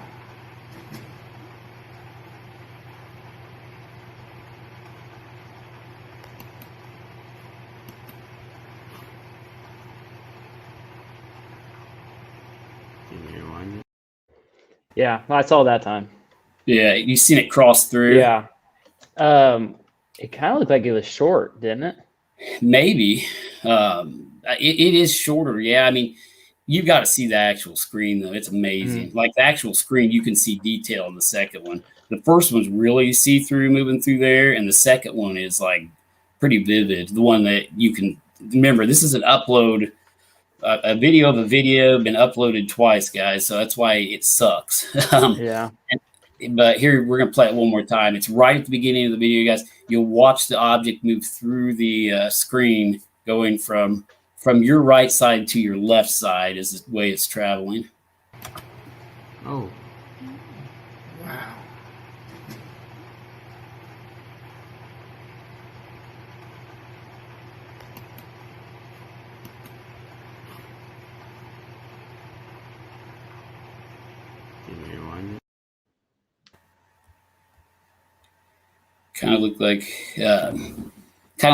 Yeah, I saw that time. Yeah, you seen it cross through. Yeah. It kind of looked like it was short, didn't it? Maybe. It is shorter. Yeah, I mean, you've got to see the actual screen, though. It's amazing. Like the actual screen, you can see detail in the second one. The first one's really see-through moving through there, and the second one is like pretty vivid. The one that you can remember, this is an upload, a video of a video been uploaded twice, guys. So that's why it sucks. Yeah. But here, we're going to play it one more time. It's right at the beginning of the video, guys. You'll watch the object move through the screen, going from your right side to your left side is the way it's traveling. Oh. Wow. Kind of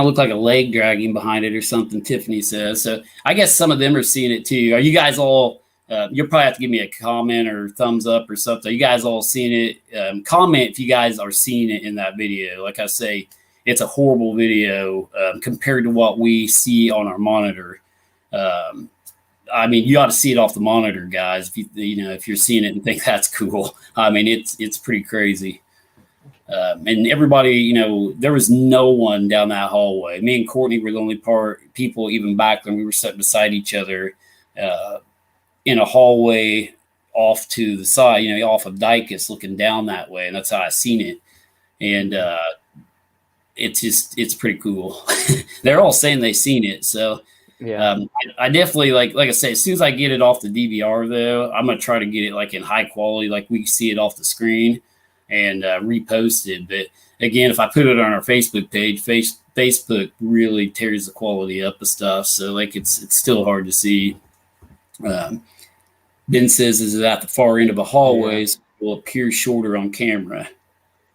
looked like a leg dragging behind it or something, Tiffany says. So I guess some of them are seeing it too. Are you guys all, you'll probably have to give me a comment or thumbs up or something. Are you guys all seeing it? Comment if you guys are seeing it in that video. Like I say, it's a horrible video compared to what we see on our monitor. I mean, you ought to see it off the monitor, guys. If you're seeing it and think that's cool. I mean, it's pretty crazy. And everybody, there was no one down that hallway. Me and Courtney were the only people even back when we were sitting beside each other in a hallway off to the side, off of Dicus looking down that way. And that's how I seen it. And it's pretty cool. They're all saying they've seen it. So Yeah. I definitely like I say, as soon as I get it off the DVR though, I'm gonna try to get it like in high quality, like we see it off the screen, and repost it. But again, if I put it on our Facebook page, Facebook really tears the quality up of stuff. So like it's still hard to see. Ben says is at the far end of a hallway, so it will appear shorter on camera.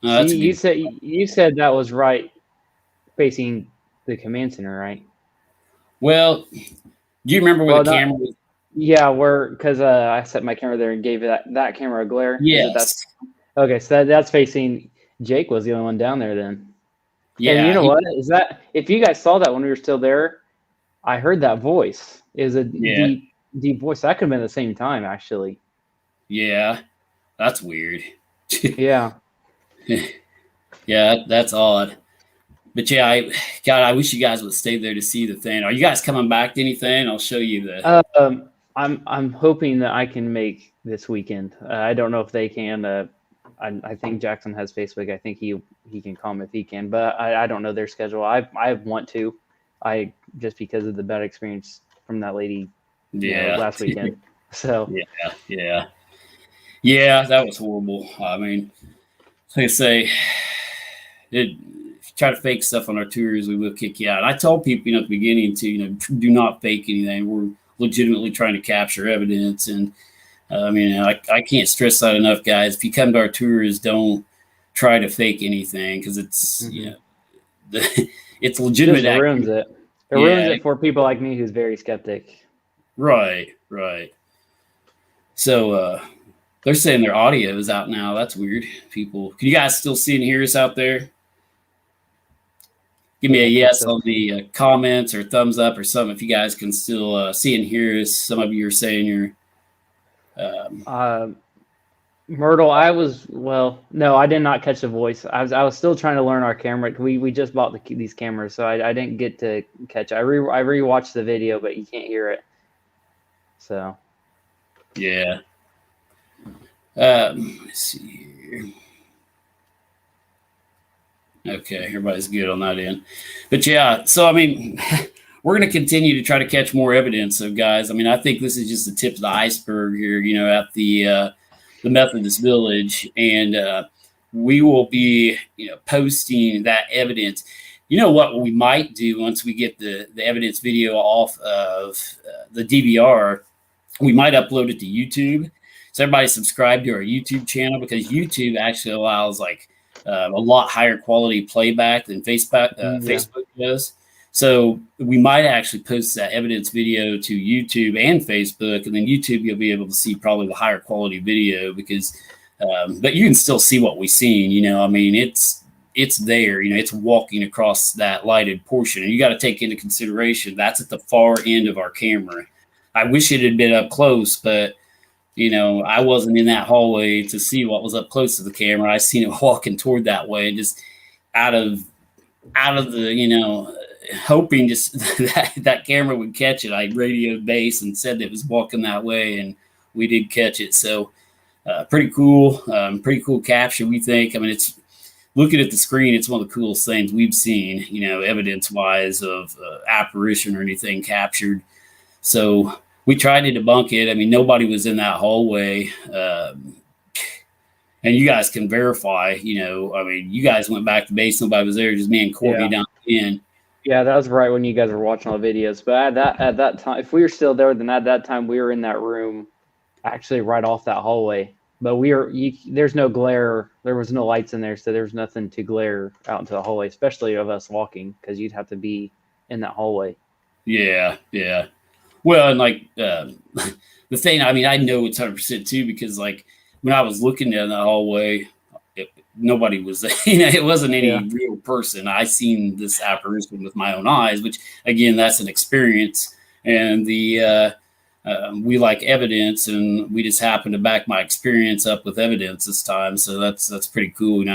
That's you said that was right facing the command center, right? Well, do you remember where the camera was? Yeah, because I set my camera there and gave that camera a glare. Yes. Okay, so that's facing. Jake was the only one down there then. Yeah. And you know what? Is that if you guys saw that when we were still there, I heard that voice. It was a deep voice. That could have been at the same time, actually. Yeah, that's weird. Yeah. Yeah, that's odd. But yeah, I wish you guys would stay there to see the thing. Are you guys coming back to anything? I'll show you the. I'm hoping that I can make this weekend. I don't know if they can. I think Jackson has Facebook. I think he can come if he can, but I don't know their schedule. I want to. Just because of the bad experience from that lady. Last weekend. So yeah, that was horrible. I mean, like I say, if you try to fake stuff on our tours, we will kick you out. I told people, at the beginning to, do not fake anything. We're legitimately trying to capture evidence, and I can't stress that enough, guys. If you come to our tours, don't try to fake anything because it's it's legitimate. It ruins it. It ruins it for people like me who's very skeptic. Right. So they're saying their audio is out now. That's weird. People, can you guys still see and hear us out there? Give me a yes on the comments or thumbs up or something if you guys can still see and hear us. Some of you are saying you're. Myrtle, no, I did not catch the voice. I was still trying to learn our camera. We just bought these cameras, so I didn't get to catch it. I rewatched the video, but you can't hear it. So. Yeah. Let's see here. Okay, everybody's good on that end. But yeah, so we're going to continue to try to catch more evidence. So guys, I think this is just the tip of the iceberg here, at the Methodist Village, and we will be, posting that evidence. You know what we might do once we get the evidence video off of the DVR, we might upload it to YouTube. So everybody subscribe to our YouTube channel, because YouTube actually allows a lot higher quality playback than Facebook does. So we might actually post that evidence video to YouTube and Facebook, and then YouTube you'll be able to see probably the higher quality video because, but you can still see what we've seen. It's there. It's walking across that lighted portion, and you got to take into consideration that's at the far end of our camera. I wish it had been up close, but I wasn't in that hallway to see what was up close to the camera. I seen it walking toward that way, and just out of the hoping just that camera would catch it. I radioed base and said it was walking that way, and we did catch it. So pretty cool capture, we think. It's looking at the screen, it's one of the coolest things we've seen, evidence wise of apparition or anything captured. So we tried to debunk it. Nobody was in that hallway. And you guys can verify, you guys went back to base. Nobody was there. Just me and Courtney down in. Yeah, that was right when you guys were watching all the videos. But at that time, if we were still there, then at that time we were in that room, actually right off that hallway. But there's no glare. There was no lights in there, so there's nothing to glare out into the hallway, especially of us walking, because you'd have to be in that hallway. Yeah. Well, and the thing, I know it's 100% too, because when I was looking down the hallway, nobody was there. It wasn't any real person. I seen this apparition with my own eyes, which again, that's an experience. And we like evidence, and we just happened to back my experience up with evidence this time. So that's pretty cool. And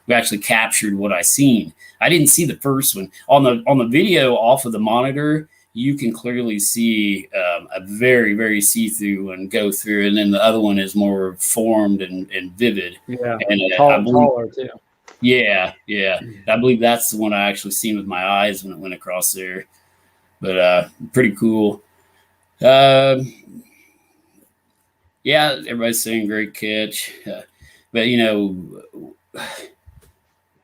we actually captured what I seen. I didn't see the first one on the video off of the monitor. You can clearly see a very, very see-through and go through. And then the other one is more formed and vivid. Yeah. And taller too. Yeah, yeah. I believe that's the one I actually seen with my eyes when it went across there. But pretty cool. Um, yeah, everybody's saying great catch. But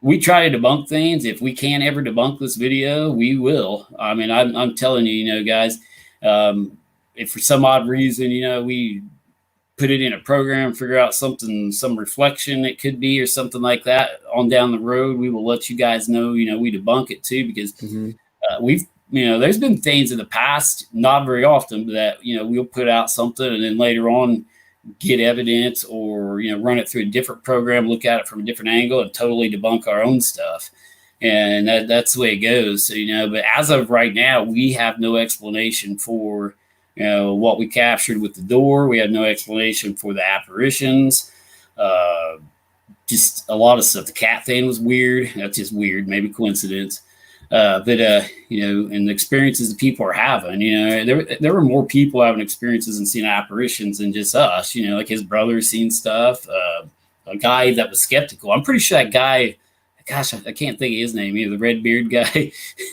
we try to debunk things. If we can't ever debunk this video, we will. I mean, I'm telling you, guys, if for some odd reason, we put it in a program, figure out something, some reflection it could be, or something like that on down the road, we will let you guys know, we debunk it too, because we've, there's been things in the past, not very often, but that, we'll put out something and then later on get evidence or, run it through a different program, look at it from a different angle and totally debunk our own stuff. And that's the way it goes. So, but as of right now, we have no explanation for, what we captured with the door. We have no explanation for the apparitions. Just a lot of stuff. The cat thing was weird. That's just weird, maybe coincidence. But and the experiences that people are having, there were more people having experiences and seeing apparitions than just us. Like his brother seen stuff. A guy that was skeptical. I'm pretty sure that guy. Gosh, I can't think of his name either. The red beard guy.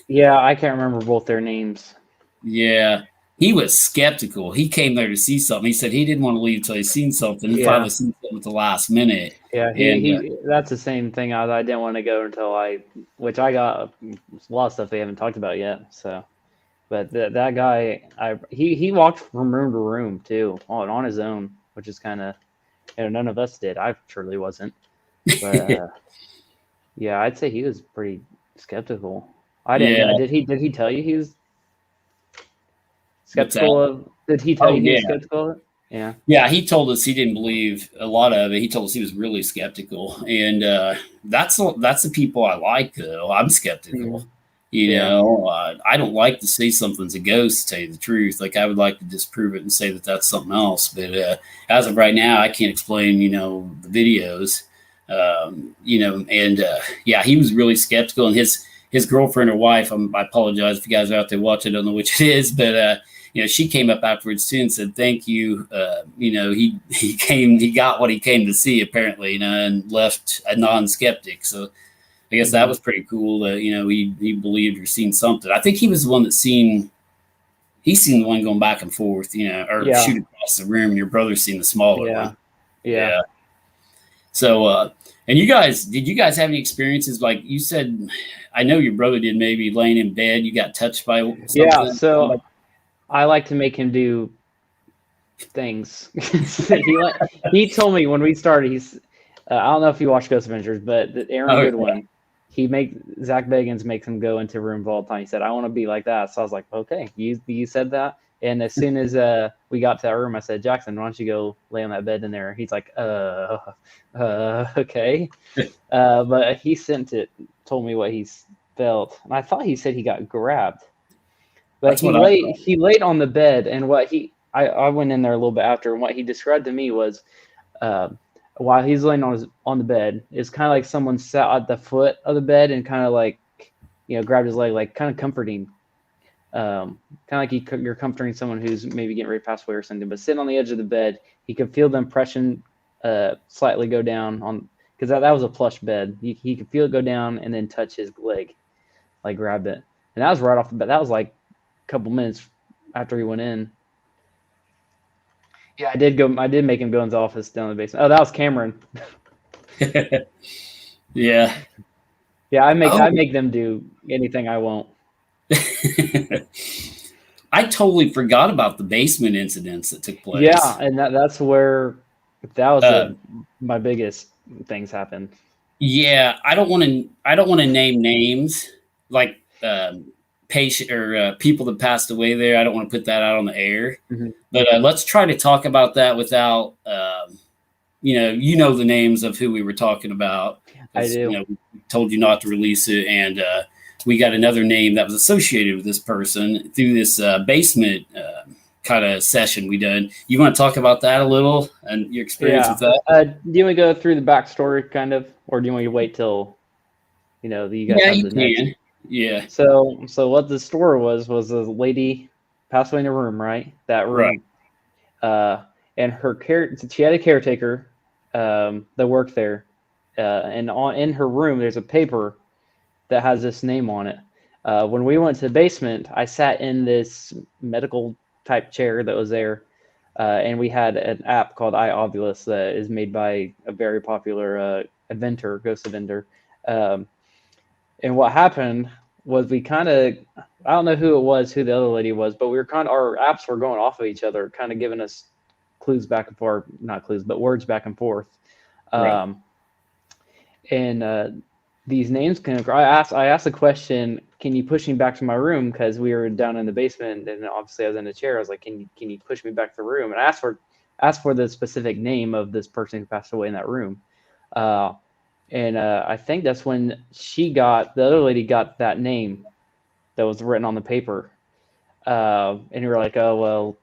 Yeah, I can't remember both their names. Yeah. He was skeptical. He came there to see something. He said he didn't want to leave until he seen something. He finally seen something at the last minute. Yeah, that's the same thing. I didn't want to go until I got a lot of stuff they haven't talked about yet. So, but that guy, he walked from room to room too, on his own, which is kind of, none of us did. I surely wasn't. But yeah, I'd say he was pretty skeptical. I didn't. Yeah. Did he tell you he was skeptical of? Did he tell you he was skeptical of it? Yeah. Yeah, he told us he didn't believe a lot of it. He told us he was really skeptical. And that's the people I like, though. I'm skeptical. I don't like to say something's a ghost, to tell you the truth. Like, I would like to disprove it and say that that's something else. But as of right now, I can't explain, the videos. He was really skeptical. And his girlfriend or wife, I apologize if you guys are out there watching, I don't know which it is, but she came up afterwards too and said, thank you. He got what he came to see apparently, and left a non-skeptic. So I guess that was pretty cool that, he believed or seen something. I think he was the one he's seen the one going back and forth, shoot across the room. Your brother's seen the smaller one. Yeah. So, and did you guys have any experiences? Like you said, I know your brother did, maybe laying in bed, you got touched by something. Yeah. So I like to make him do things. He told me when we started, I don't know if you watch Ghost Adventures, but Aaron Goodwin, Zach Bagans makes him go into rooms all the time. He said, I want to be like that. So I was like, okay, you said that. And as soon as we got to that room, I said, Jackson, why don't you go lay on that bed in there? He's like, okay. But he told me what he felt. And I thought he said he got grabbed. But he laid on the bed, and I went in there a little bit after, and what he described to me was while he's laying on the bed, it's kind of like someone sat at the foot of the bed and kind of like, grabbed his leg, like kind of comforting. Kind of like you're comforting someone who's maybe getting ready to pass away or something, but sitting on the edge of the bed, he could feel the impression slightly go down on, because that was a plush bed. He could feel it go down and then touch his leg, like grab it. And that was right off the bat. That was like a couple minutes after he went in. Yeah, I did make him go in his office down in the basement. Oh, that was Cameron. Yeah. Yeah, I make them do anything I want. I totally forgot about the basement incidents that took place. Yeah, and that's where my biggest things happened. Yeah, I don't want to name names like patient or people that passed away there. I don't want to put that out on the air. Mm-hmm. But let's try to talk about that without the names of who we were talking about. I do. We told you not to release it, and we got another name that was associated with this person through this basement kind of session we done. You want to talk about that a little and your experience with that? Do you want to go through the backstory kind of, or do you want to wait till, you guys have the next? Can. Yeah. So what the story was a lady passed away in a room, right? That room. Right. And she had a caretaker that worked there. and in her room there's a paper that has this name on it. When we went to the basement, I sat in this medical type chair that was there, and we had an app called iOvilus that is made by a very popular inventor, ghost inventor. And what happened was we kind of, I don't know who it was, who the other lady was, but we were our apps were going off of each other, kind of giving us clues back and forth, not clues, but words back and forth. Right. And these names I asked a question, can you push me back to my room? Because we were down in the basement, and obviously I was in a chair. I was like, can you push me back to the room? And I asked for the specific name of this person who passed away in that room. And I think that's when the other lady got that name that was written on the paper. And we were like, oh, well,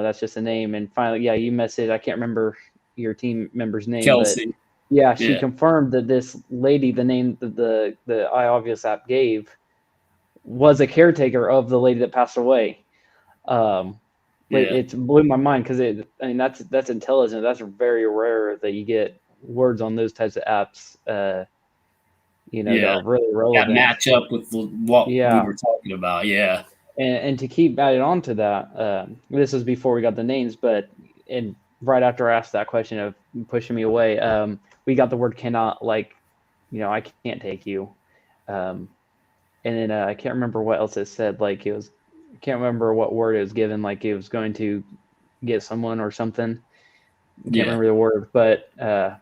that's just a name. And finally, yeah, you messaged, I can't remember your team member's name. Kelsey. But yeah, she confirmed that this lady, the name that the iObvious app gave, was a caretaker of the lady that passed away. It blew my mind because that's intelligent. That's very rare that you get words on those types of apps. That are really relevant. Match up with what we were talking about. Yeah. And to keep adding on to that, this was before we got the names, but right after I asked that question of pushing me away, we got the word cannot, like, I can't take you. And then I can't remember what else it said. Like I can't remember what word it was given. Like it was going to get someone or something. I can't remember the word, but that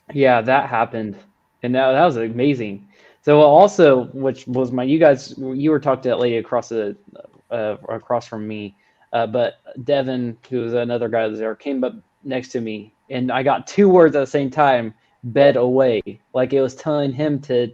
happened. And that was amazing. So also, which was you were talking to that lady across from me, but Devin, who was another guy that was there, came up next to me, and I got two words at the same time: bed away. Like it was telling him to,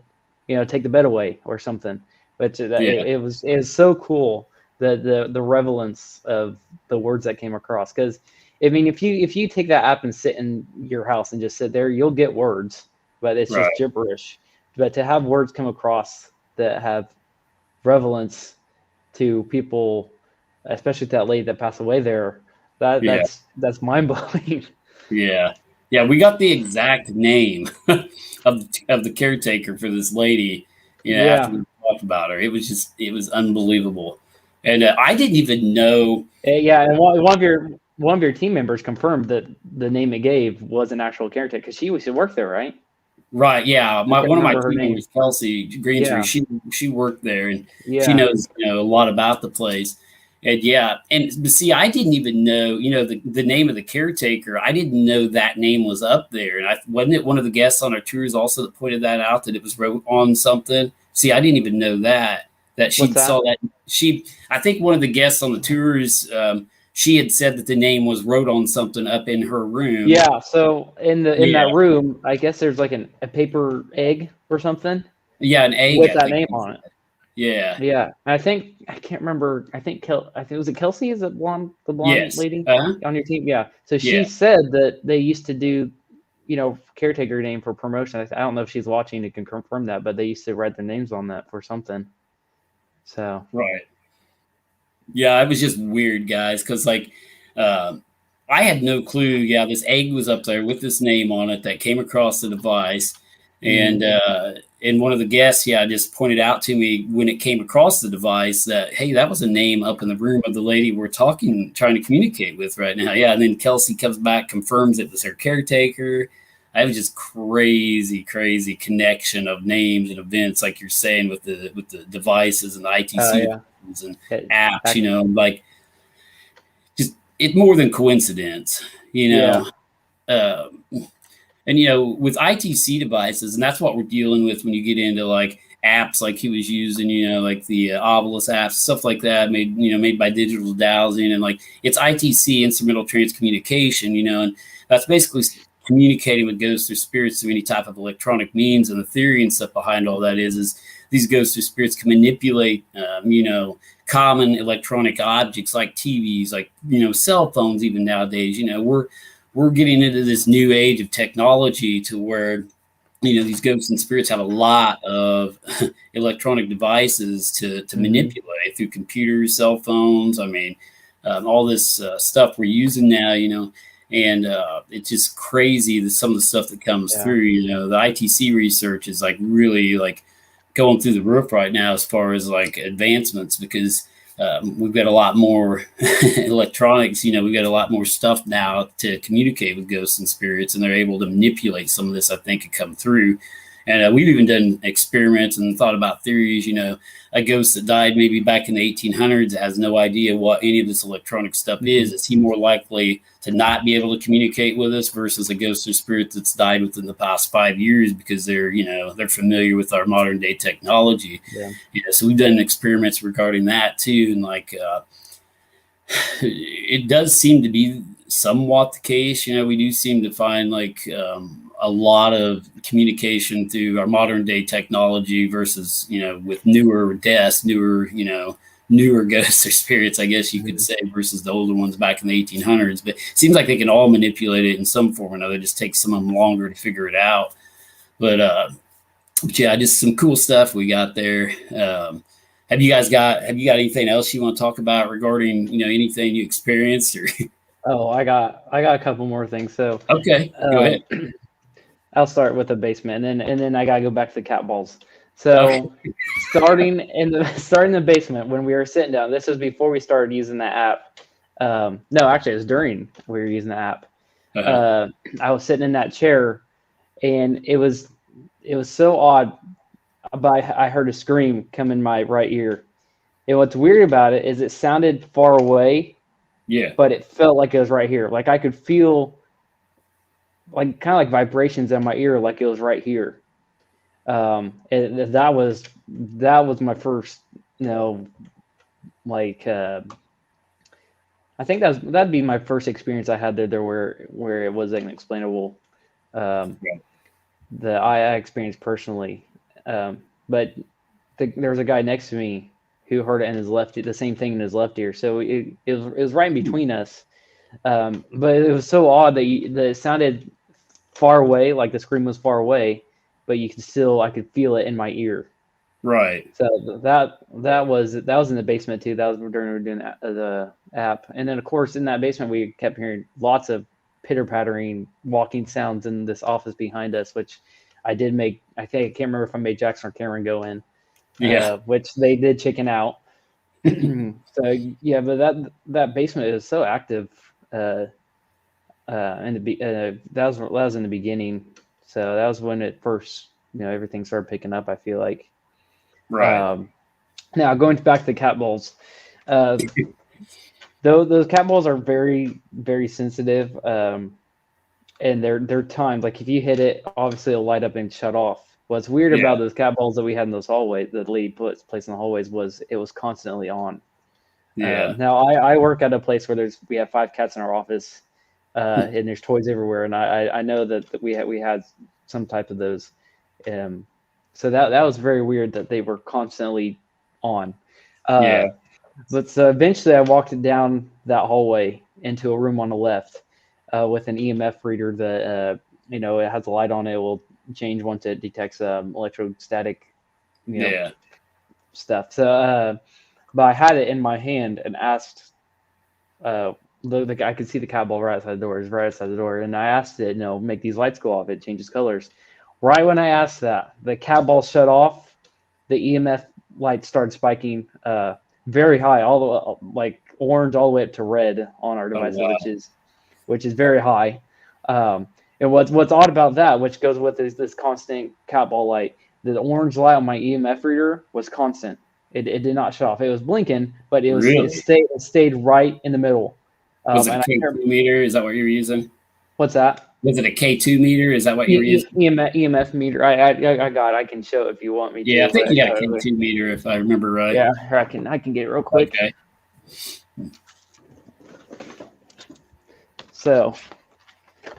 take the bed away or something. But it was so cool, the relevance of the words that came across. Because I mean, if you take that app and sit in your house and just sit there, you'll get words, but it's just gibberish. But to have words come across that have relevance to people, especially to that lady that passed away there, that's mind blowing. Yeah. Yeah, we got the exact name of the caretaker for this lady. After we talked about her, it was unbelievable, and I didn't even know. And one of your team members confirmed that the name it gave was an actual caretaker because she used to work there, right? Right. Yeah. One of my team members, Kelsey Greentree, she worked there, and she knows a lot about the place. And but see, I didn't even know, the name of the caretaker. I didn't know that name was up there. And wasn't it one of the guests on our tours also that pointed that out, that it was wrote on something? See, I didn't even know that she saw that. I think one of the guests on the tours, she had said that the name was wrote on something up in her room. Yeah. So in that room, I guess there's like a paper egg or something. Yeah, an egg with that name on it. Yeah. Yeah. I can't remember. I think was it Kelsey? Is it the blonde lady on your team? Yeah. So she said that they used to do, caretaker name for promotion. I don't know if she's watching to confirm that, but they used to write their names on that for something. So. Right. Yeah, it was just weird, guys, because I had no clue. Yeah, this egg was up there with this name on it that came across the device. And one of the guests, just pointed out to me when it came across the device that, hey, that was a name up in the room of the lady we're trying to communicate with right now. Yeah, and then Kelsey comes back, confirms it was her caretaker. I was just crazy connection of names and events, like you're saying, with the devices and the ITC and apps. Like just it's more than coincidence, And with ITC devices, and that's what we're dealing with when you get into like apps like he was using, like the Obelisk apps, stuff like that, made by Digital Dowsing, and like it's ITC, instrumental trance communication, and that's basically communicating with ghosts or spirits through any type of electronic means. And the theory and stuff behind all that is these ghosts or spirits can manipulate, common electronic objects like TVs, like cell phones. Even nowadays, we're getting into this new age of technology to where, these ghosts and spirits have a lot of electronic devices to manipulate through computers, cell phones. I mean, all this stuff we're using now, And it's just crazy that some of the stuff that comes Yeah. through. You know, the ITC research is like really like going through the roof right now as far as like advancements, because we've got a lot more electronics. You know, we've got a lot more stuff now to communicate with ghosts and spirits, and they're able to manipulate some of this, I think, and come through. And we've even done experiments and thought about theories. You know, a ghost that died maybe back in the 1800s has no idea what any of this electronic stuff is. Is he more likely to not be able to communicate with us versus a ghost or spirit that's died within the past 5 years because they're, you know, they're familiar with our modern day technology? Yeah. You know, so we've done experiments regarding that too, and like it does seem to be somewhat the case. You know, we do seem to find like a lot of communication through our modern day technology versus, you know, with newer deaths, newer ghosts or spirits, I guess you could say, versus the older ones back in the 1800s. But it seems like they can all manipulate it in some form or another. It just takes some of them longer to figure it out. But yeah, just some cool stuff we got there. Have you got anything else you want to talk about regarding, you know, anything you experienced or? Oh, I got a couple more things. So Okay, go ahead. I'll start with the basement, and then I gotta go back to the cat balls. So starting in the basement when we were sitting down. This was before we started using the app. No, actually, it was during we were using the app. I was sitting in that chair, and it was so odd. But I heard a scream come in my right ear. And what's weird about it is it sounded far away. Yeah. But it felt like it was right here. Like I could feel like kind of like vibrations in my ear, like it was right here. And that was my first, you know, like I think that'd be my first experience I had there where it was inexplainable. That I experienced personally. But there was a guy next to me who heard it in his left, the same thing in his left ear. So it was right in between us. But it was so odd that it sounded far away, like the scream was far away, but I could feel it in my ear. Right. So that was in the basement too. That was during we were doing the app, and then of course in that basement we kept hearing lots of pitter pattering, walking sounds in this office behind us, which I did make. I can't remember if I made Jackson or Cameron go in. Yeah. Which they did chicken out. So yeah, but that basement is so active. That was in the beginning. So that was when it first, you know, everything started picking up, I feel like. Right. Now going back to the cat balls, those cat balls are very, very sensitive, and they're timed. Like if you hit it, obviously it'll light up and shut off. What's weird about those cat balls that we had in those hallways, that the lady placed in the hallways, was it was constantly on. Yeah. Now I work at a place where we have 5 cats in our office, and there's toys everywhere, and I know that we had some type of those. So that was very weird that they were constantly on. But so eventually I walked it down that hallway into a room on the left with an EMF reader that you know, it has a light on it. It will change once it detects electrostatic, you know, stuff. So but I had it in my hand and asked I could see the cat ball right outside the door. It was right outside the door, and I asked it, you know, make these lights go off. It changes colors. Right when I asked that, the cat ball shut off. The EMF light started spiking very high, all the way, like orange, all the way up to red on our devices, which is very high. And what's odd about that, which goes with this constant cat ball light, the orange light on my EMF reader was constant. It did not shut off. It was blinking, but it stayed right in the middle. Was it a K2 meter? Is that what you were using? What's that? Was it a K2 meter? Is that what you were using? EMF meter. I got it. I can show it if you want me to. Yeah, I think you got a K2 meter if I remember right. Yeah, I can get it real quick. Okay. So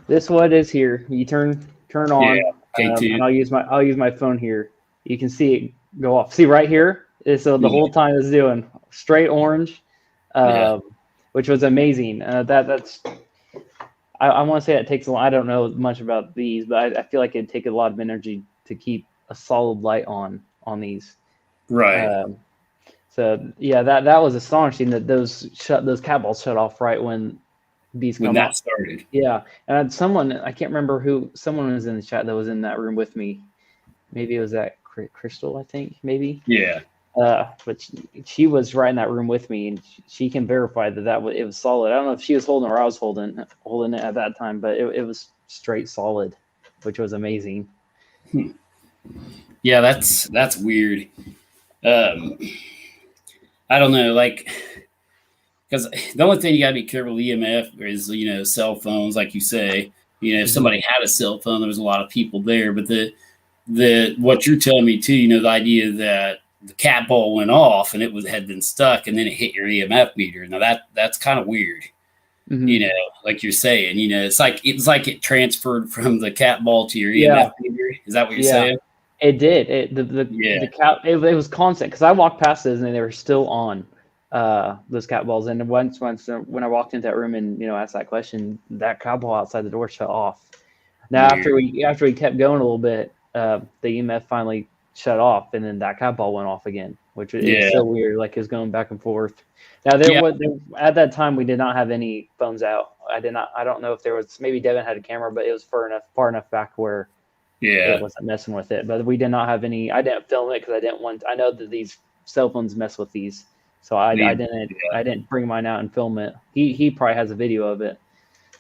this one is here. You turn on. Yeah, K2. And I'll use my phone here. You can see it go off. See right here? So the whole time it's doing straight orange, which was amazing. That's I want to say it takes a lot. I don't know much about these, but I feel like it'd take a lot of energy to keep a solid light on these. Right. So yeah, that was astonishing that those cat balls shut off right when bees when come that up. started. Yeah, and someone, I can't remember who, someone was in the chat that was in that room with me. Maybe it was that Crystal, I think, maybe. Yeah. But she was right in that room with me, and she can verify that it was solid. I don't know if she was holding or I was holding it at that time, but it was straight solid, which was amazing. Yeah, that's weird. I don't know, like, because the only thing you gotta be careful with EMF is, cell phones, like you say. If somebody had a cell phone, there was a lot of people there. But the what you're telling me too, the idea that the cat ball went off and had been stuck and then it hit your EMF meter. Now that's kind of weird. Mm-hmm. Like you're saying, it's like it transferred from the cat ball to your Yeah. EMF meter. Is that what you're Yeah. saying? It did. The cat. It was constant because I walked past those and they were still on. Those cat balls. And once when I walked into that room and asked that question, that cat ball outside the door shut off. Now after we kept going a little bit, the EMF finally shut off, and then that cat ball went off again, which is so weird. Like it was going back and forth. Now at that time we did not have any phones out. I don't know if there was. Maybe Devin had a camera, but it was far enough back where it wasn't messing with it. But we did not have any. I didn't film it because I didn't want. I know that these cell phones mess with these. So I didn't bring mine out and film it. He probably has a video of it.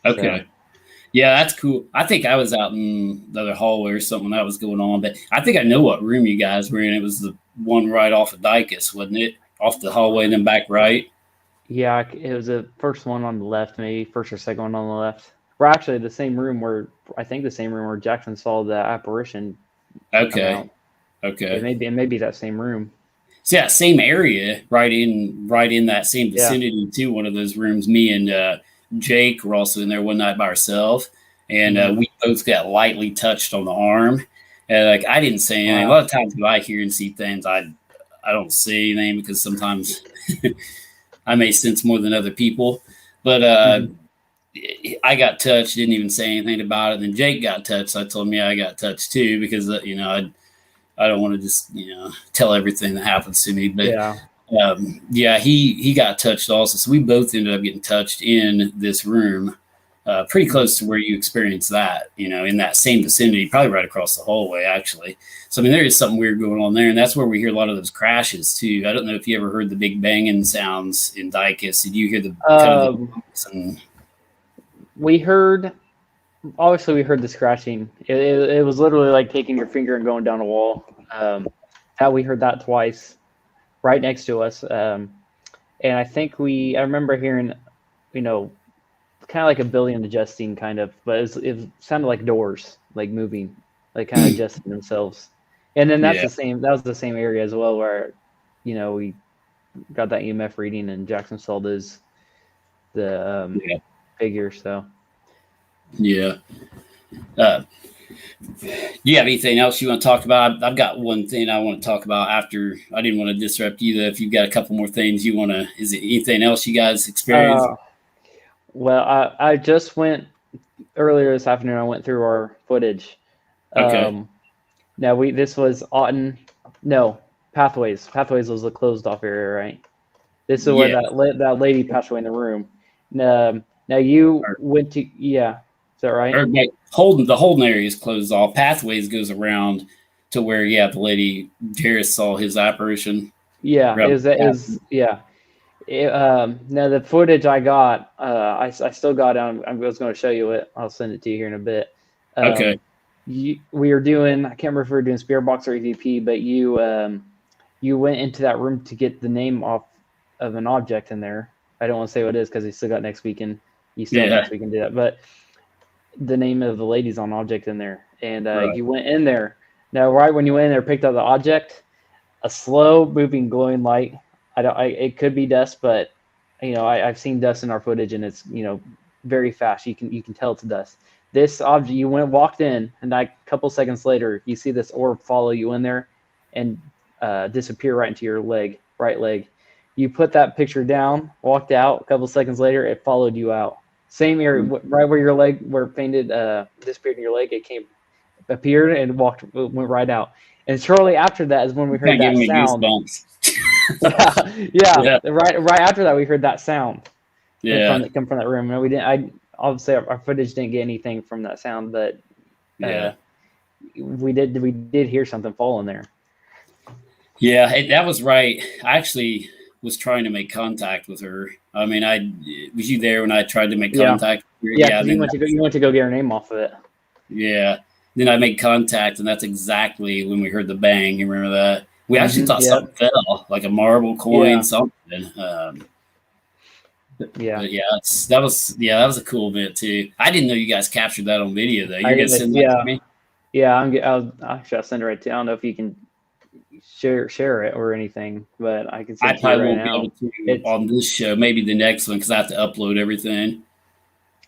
Okay. So. Yeah, that's cool. I think I was out in the other hallway or something when that was going on, but I think I know what room you guys were in. It was the one right off of Dicus, wasn't it? Off the hallway and then back right. Yeah, it was the first one on the left, maybe first or second one on the left. We're actually the same room where Jackson saw the apparition. Okay. It may be that same room. So yeah, same area, right in that same vicinity too. One of those rooms. Me and Jake were also in there one night by ourselves, and we both got lightly touched on the arm. Like I didn't say anything. Wow. A lot of times when I hear and see things, I don't say anything because sometimes I may sense more than other people. But I got touched, didn't even say anything about it. And then Jake got touched. So I told him, I got touched too because I don't want to just tell everything that happens to me, but he got touched also. So we both ended up getting touched in this room, pretty close to where you experienced that. In that same vicinity, probably right across the hallway, actually. So I mean, there is something weird going on there, and that's where we hear a lot of those crashes too. I don't know if you ever heard the big banging sounds in Dicus. Did you hear the? We heard. Obviously, we heard the scratching. It was literally like taking your finger and going down a wall. We heard that twice, right next to us. And I think I remember hearing, kind of like a building adjusting, kind of, but it sounded like doors, like moving, like kind of adjusting themselves. And then that was the same area as well where, we got that EMF reading and Jackson saw the figure. So. Yeah. Do you have anything else you want to talk about? I've got one thing I want to talk about after. I didn't want to disrupt you, though. If you've got a couple more things you want to, is it anything else you guys experienced? Well, I just went earlier this afternoon. I went through our footage. Okay. Now this was Auten. No, Pathways. Pathways was the closed off area, right? This is where that lady passed away in the room. Now you went to Is that right? Or like the Holden area is closed off. Pathways goes around to where the lady Jairus saw his apparition. Yeah, now the footage I got, I still got on. I was going to show you it. I'll send it to you here in a bit. Okay. We were doing. I can't remember if we were doing Spirit Box or EVP, but you went into that room to get the name off of an object in there. I don't want to say what it is because we still got next weekend. You still have next week and do that, but the name of the lady's on object in there, and you went in there. Now, right when you went in there, picked up the object, a slow moving glowing light. It could be dust, but I've seen dust in our footage, and it's very fast. You can tell it's dust. This object, you walked in, and like a couple seconds later, you see this orb follow you in there, and disappear right into your right leg. You put that picture down, walked out. A couple seconds later, it followed you out. Same area, right where your leg, where it fainted, disappeared in your leg. It appeared and went right out. And shortly after that is when we heard that sound. Goosebumps. yeah. Right after that, we heard that sound. Yeah. come from that room. No, we didn't. I obviously our footage didn't get anything from that sound, but Yeah. we did hear something fall in there. Yeah, that was right. I actually was trying to make contact with her. I mean, was you there when I tried to make Yeah. contact with her? Yeah, Yeah, because you went to go get her name off of it. yeah. Then I made contact, and that's exactly when we heard the bang. You remember that? We actually thought Yep. something fell, like a marble coin, Yeah. something. Yeah. But yeah, that was a cool bit too. I didn't know you guys captured that on video though. You're gonna send that to me? Yeah, I'll send it right to you. I don't know if you can share it or anything, but I can send I it to you probably right won't now. be able to on this show, maybe the next one, because I have to upload everything.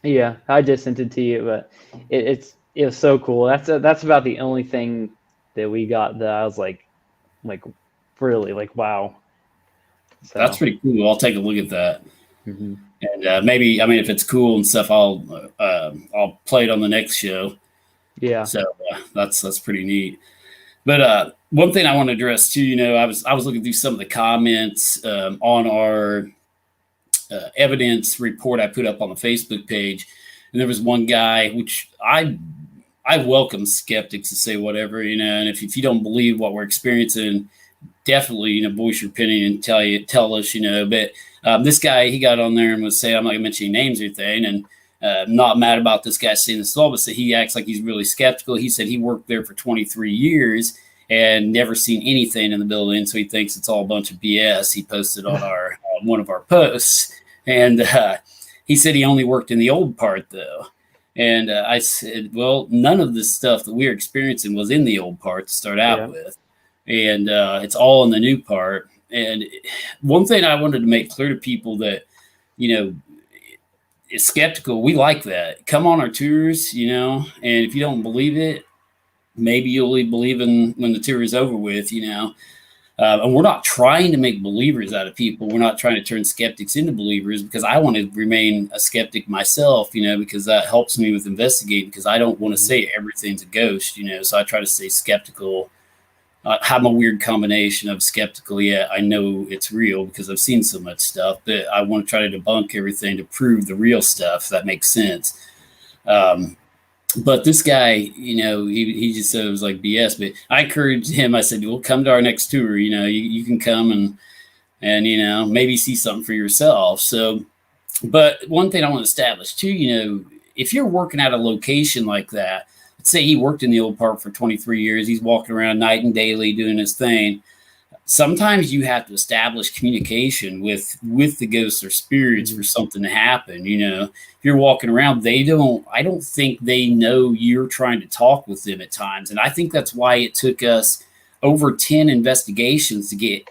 Yeah, I just sent it to you, but it was so cool. That's about the only thing that we got that I was like really like wow. So That's pretty cool. I'll take a look at that. mhm. And maybe, I mean, if it's cool and stuff, I'll play it on the next show. Yeah. So that's pretty neat. But one thing I want to address too, I was looking through some of the comments on our evidence report I put up on the Facebook page, and there was one guy which I welcome skeptics to say whatever, and if you don't believe what we're experiencing, definitely voice your opinion and tell us, But this guy, he got on there and was saying, I'm not gonna mention any names or anything, and not mad about this guy saying this at all, but he acts like he's really skeptical. He said he worked there for 23 years and never seen anything in the building, so he thinks it's all a bunch of BS. He posted on our one of our posts, and he said he only worked in the old part though. And I said, well, none of this stuff that we're experiencing was in the old part to start out with, and it's all in the new part. And one thing I wanted to make clear to people that is skeptical, we like that. Come on our tours, and if you don't believe it, maybe you'll believe in when the tour is over with, and we're not trying to make believers out of people. We're not trying to turn skeptics into believers, because I want to remain a skeptic myself, because that helps me with investigating, because I don't want to say everything's a ghost, so I try to stay skeptical. I'm a weird combination of skeptical, yeah, I know it's real because I've seen so much stuff, but I want to try to debunk everything to prove the real stuff. If that makes sense. But this guy, he just said it was like BS. But I encouraged him. I said, "Well, come to our next tour. You can come and maybe see something for yourself." So, but one thing I want to establish too, if you're working at a location like that, let's say he worked in the old park for 23 years, he's walking around night and daily doing his thing. Sometimes you have to establish communication with the ghosts or spirits for something to happen. If you're walking around, I don't think they know you're trying to talk with them at times. And I think that's why it took us over 10 investigations to get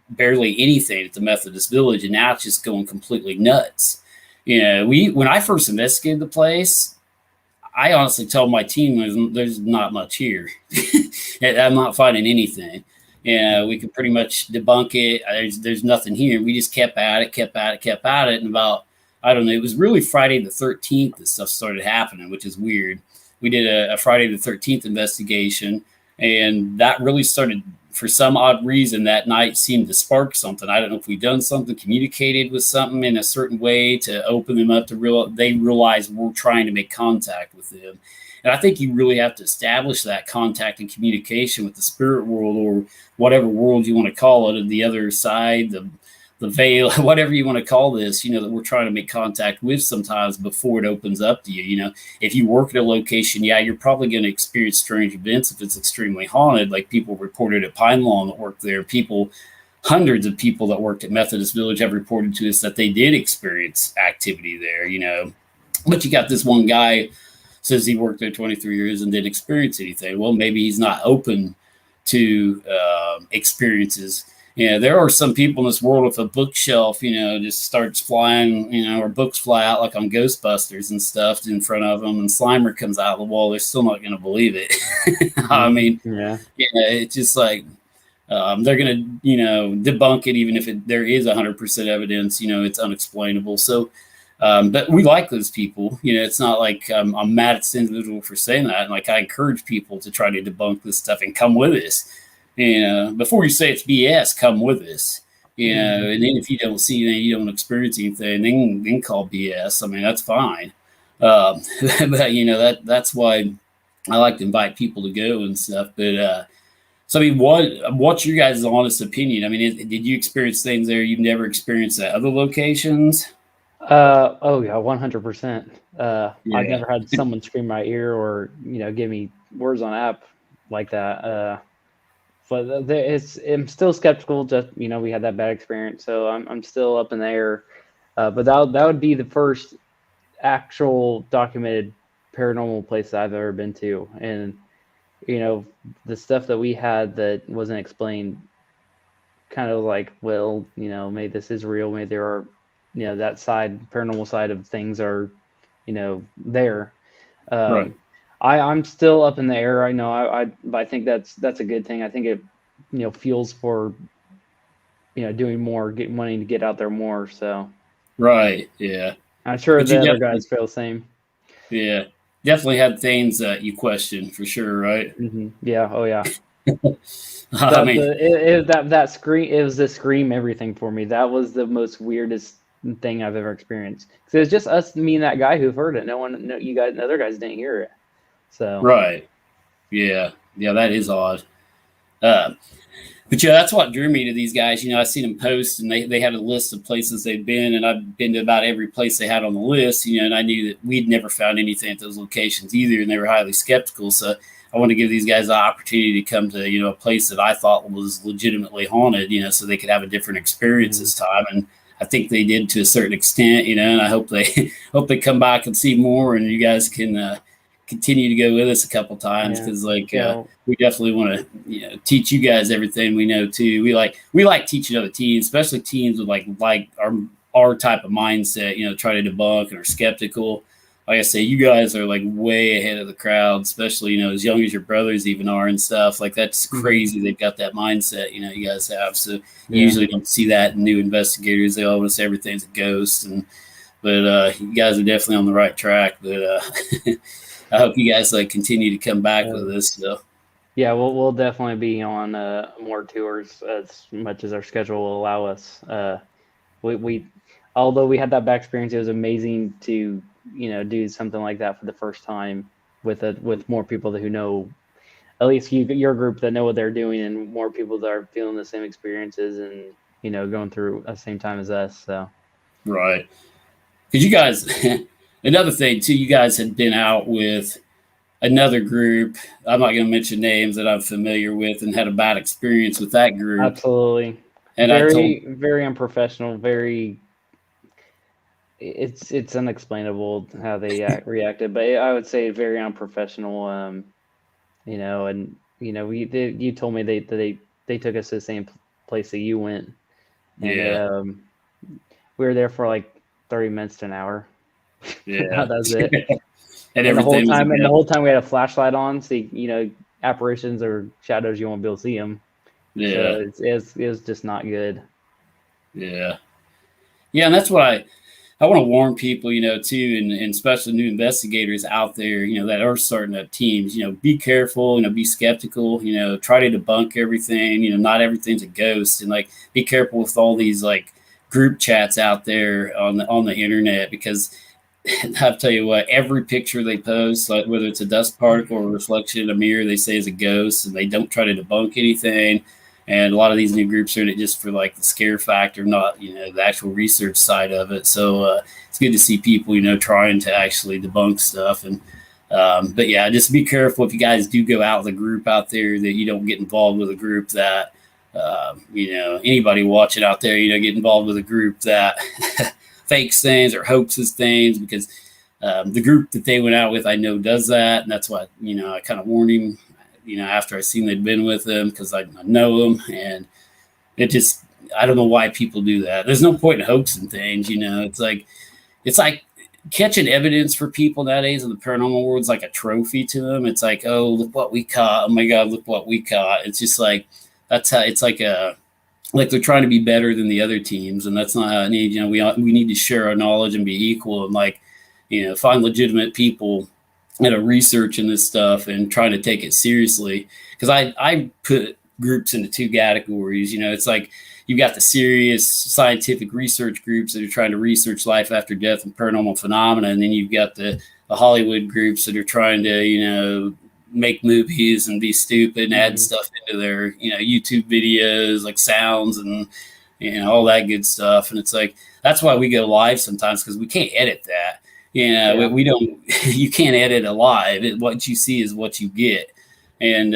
barely anything at the Methodist Village. And now it's just going completely nuts. When I first investigated the place, I honestly told my team there's not much here. I'm not finding anything. We could pretty much debunk it. There's nothing here. We just kept at it. And about, I don't know, it was really Friday the 13th that stuff started happening, which is weird. We did a Friday the 13th investigation, and that really started, for some odd reason, that night seemed to spark something. I don't know if we've done something, communicated with something in a certain way to open them up to they realize we're trying to make contact with them. And I think you really have to establish that contact and communication with the spirit world, or whatever world you want to call it, the other side, the veil, whatever you want to call this, that we're trying to make contact with sometimes before it opens up to you. If you work at a location, yeah, you're probably going to experience strange events if it's extremely haunted, like people reported at Pine Lawn that worked there. Hundreds of people that worked at Methodist Village have reported to us that they did experience activity there, But you got this one guy says he worked there 23 years and didn't experience anything. Well, maybe he's not open to experiences. There are some people in this world, if a bookshelf, just starts flying, or books fly out like on Ghostbusters and stuff in front of them, and Slimer comes out of the wall, they're still not going to believe it. I mean, it's just like they're going to, debunk it, even if there is 100% evidence, it's unexplainable. So, but we like those people. It's not like I'm mad at this individual for saying that. And like, I encourage people to try to debunk this stuff and come with us. Before you say it's BS, come with us. you know, and then if you don't see anything, you don't experience anything, then call BS. I mean, that's fine. But you know, that's why I like to invite people to go and stuff. But so I mean, what's your guys' honest opinion? I mean, did you experience things there you've never experienced at other locations? Oh yeah, 100%. I've Yeah. never had someone scream in my ear or give me words on app like that. But I'm still skeptical. Just we had that bad experience, so I'm still up in the air. But that would be the first actual documented paranormal place that I've ever been to, and the stuff that we had that wasn't explained, kind of like, well, maybe this is real, maybe there are, that paranormal side of things are, there. Right. I'm still up in the air. I know. But I think that's a good thing. I think it, fuels for, doing more, wanting to get out there more. So. Right. Yeah. I'm sure But the you other definitely, guys feel the same. yeah, definitely had things that you question for sure, right? Yeah. Oh yeah. I mean, That scream. It was the scream everything for me. That was the most weirdest thing I've ever experienced. Because it was just us, me, and that guy who heard it. No, you guys, other guys didn't hear it. So. right. Yeah. Yeah, that is odd. Uh, but yeah, that's what drew me to these guys. You know, I seen them post and they had a list of places they've been, and I've been to about every place they had on the list, and I knew that we'd never found anything at those locations either, and they were highly skeptical. So I want to give these guys the opportunity to come to, a place that I thought was legitimately haunted, so they could have a different experience this time. And I think they did to a certain extent, and I hope they hope they come back and see more, and you guys can continue to go with us a couple times, because we definitely want to teach you guys everything we know too. We like teaching other teams, especially teams with like our type of mindset, try to debunk and are skeptical. Like I say, you guys are like way ahead of the crowd, especially as young as your brothers even are and stuff. Like, that's crazy. They've got that mindset, you guys have. So you usually don't see that in new investigators. They always say everything's a ghost, but you guys are definitely on the right track. But I hope you guys continue to come back with us. So. Yeah, we'll definitely be on more tours as much as our schedule will allow us. We although we had that bad experience, it was amazing to do something like that for the first time with more people who know, at least your group, that know what they're doing, and more people that are feeling the same experiences and going through the same time as us. So. Right, because you guys. Another thing too, you guys had been out with another group. I'm not going to mention names that I'm familiar with, and had a bad experience with that group. Absolutely. And very unprofessional. It's unexplainable how they reacted, but I would say very unprofessional. And you told me they took us to the same place that you went, and we were there for like 30 minutes to an hour. Yeah, that's it. and the whole time we had a flashlight on, so apparitions or shadows, you won't be able to see them. Yeah, so it's just not good. Yeah, and that's what I want to warn people, too, and especially new investigators out there, that are starting up teams. Be careful, be skeptical. Try to debunk everything. Not everything's a ghost, and be careful with all these group chats out there on the internet, because I'll tell you what, every picture they post, whether it's a dust particle or a reflection in a mirror, they say is a ghost, and they don't try to debunk anything. And a lot of these new groups are in it just for the scare factor, not, the actual research side of it. So it's good to see people, trying to actually debunk stuff. And but yeah, just be careful if you guys do go out with a group out there, that you don't get involved with a group that, anybody watching out there, get involved with a group that fakes things or hoaxes things, because the group that they went out with, I know, does that. And that's why, I kind of warned him, after I seen they'd been with them, because I know them. And it just, I don't know why people do that. There's no point in hoaxing things, it's like catching evidence for people nowadays in the paranormal world is like a trophy to them. It's like, oh, look what we caught. Oh my God, look what we caught. It's just that's how it's like they're trying to be better than the other teams, and that's not how it needs. We need to share our knowledge and be equal, and find legitimate people that are researching this stuff and trying to take it seriously. Because I put groups into two categories. It's like you've got the serious scientific research groups that are trying to research life after death and paranormal phenomena, and then you've got the Hollywood groups that are trying to, make movies and be stupid and add stuff into their, YouTube videos, like sounds and, all that good stuff. And it's like, that's why we go live sometimes, because we can't edit that. We don't, you can't edit a live. What you see is what you get. And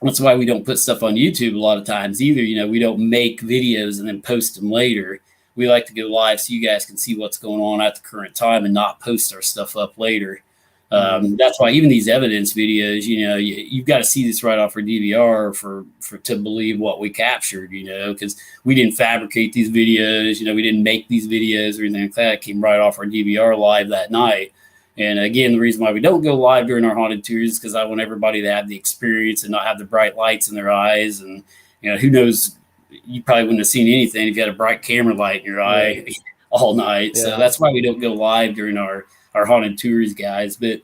that's why we don't put stuff on YouTube a lot of times either. We don't make videos and then post them later. We like to go live so you guys can see what's going on at the current time and not post our stuff up later. That's why even these evidence videos, you've got to see this right off our DVR for to believe what we captured, because we didn't fabricate these videos, we didn't make these videos or anything like that. It came right off our DVR live that night. And again, the reason why we don't go live during our haunted tours is because I want everybody to have the experience and not have the bright lights in their eyes. And, who knows, you probably wouldn't have seen anything if you had a bright camera light in your eye all night. Yeah. So that's why we don't go live during our haunted tours, guys. But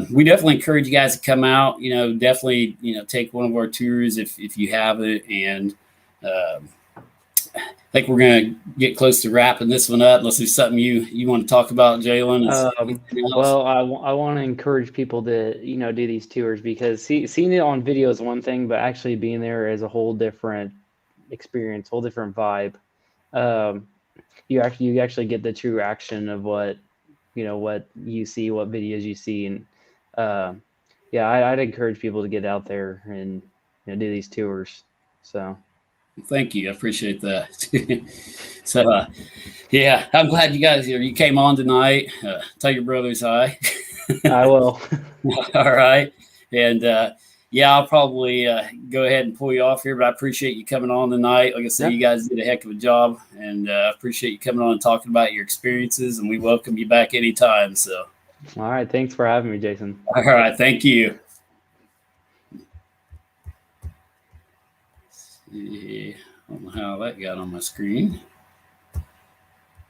we definitely encourage you guys to come out, definitely, take one of our tours if you haven't. And I think we're going to get close to wrapping this one up, unless there's something you want to talk about, Jalen. Well, I want to encourage people to, do these tours, because seeing it on video is one thing, but actually being there is a whole different experience, whole different vibe. You actually get the true action of what you see, what videos you see. And I'd encourage people to get out there and do these tours. So thank you. I appreciate that. So I'm glad you guys here. You came on tonight. Tell your brothers hi. I will. All right. And I'll probably go ahead and pull you off here, but I appreciate you coming on tonight. Like I said, You guys did a heck of a job, and I appreciate you coming on and talking about your experiences, and we welcome you back anytime. So, all right. Thanks for having me, Jason. All right. Thank you. Let's see. I don't know how that got on my screen.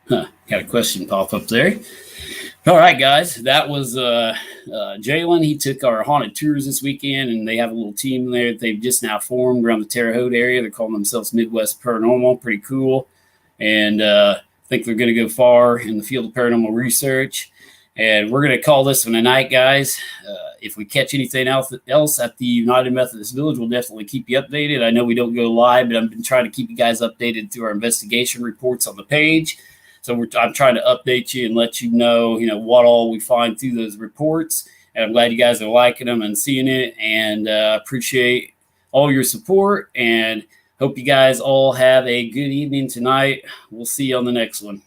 Got a question pop up there. All right, guys. That was Jalen. He took our haunted tours this weekend, and they have a little team there that they've just now formed around the Terre Haute area. They're calling themselves Midwest Paranormal. Pretty cool. And I think they're going to go far in the field of paranormal research. And we're going to call this one a night, guys. If we catch anything else at the United Methodist Village, we'll definitely keep you updated. I know we don't go live, but I've been trying to keep you guys updated through our investigation reports on the page. So I'm trying to update you and let you know, what all we find through those reports. And I'm glad you guys are liking them and seeing it, and appreciate all your support, and hope you guys all have a good evening tonight. We'll see you on the next one.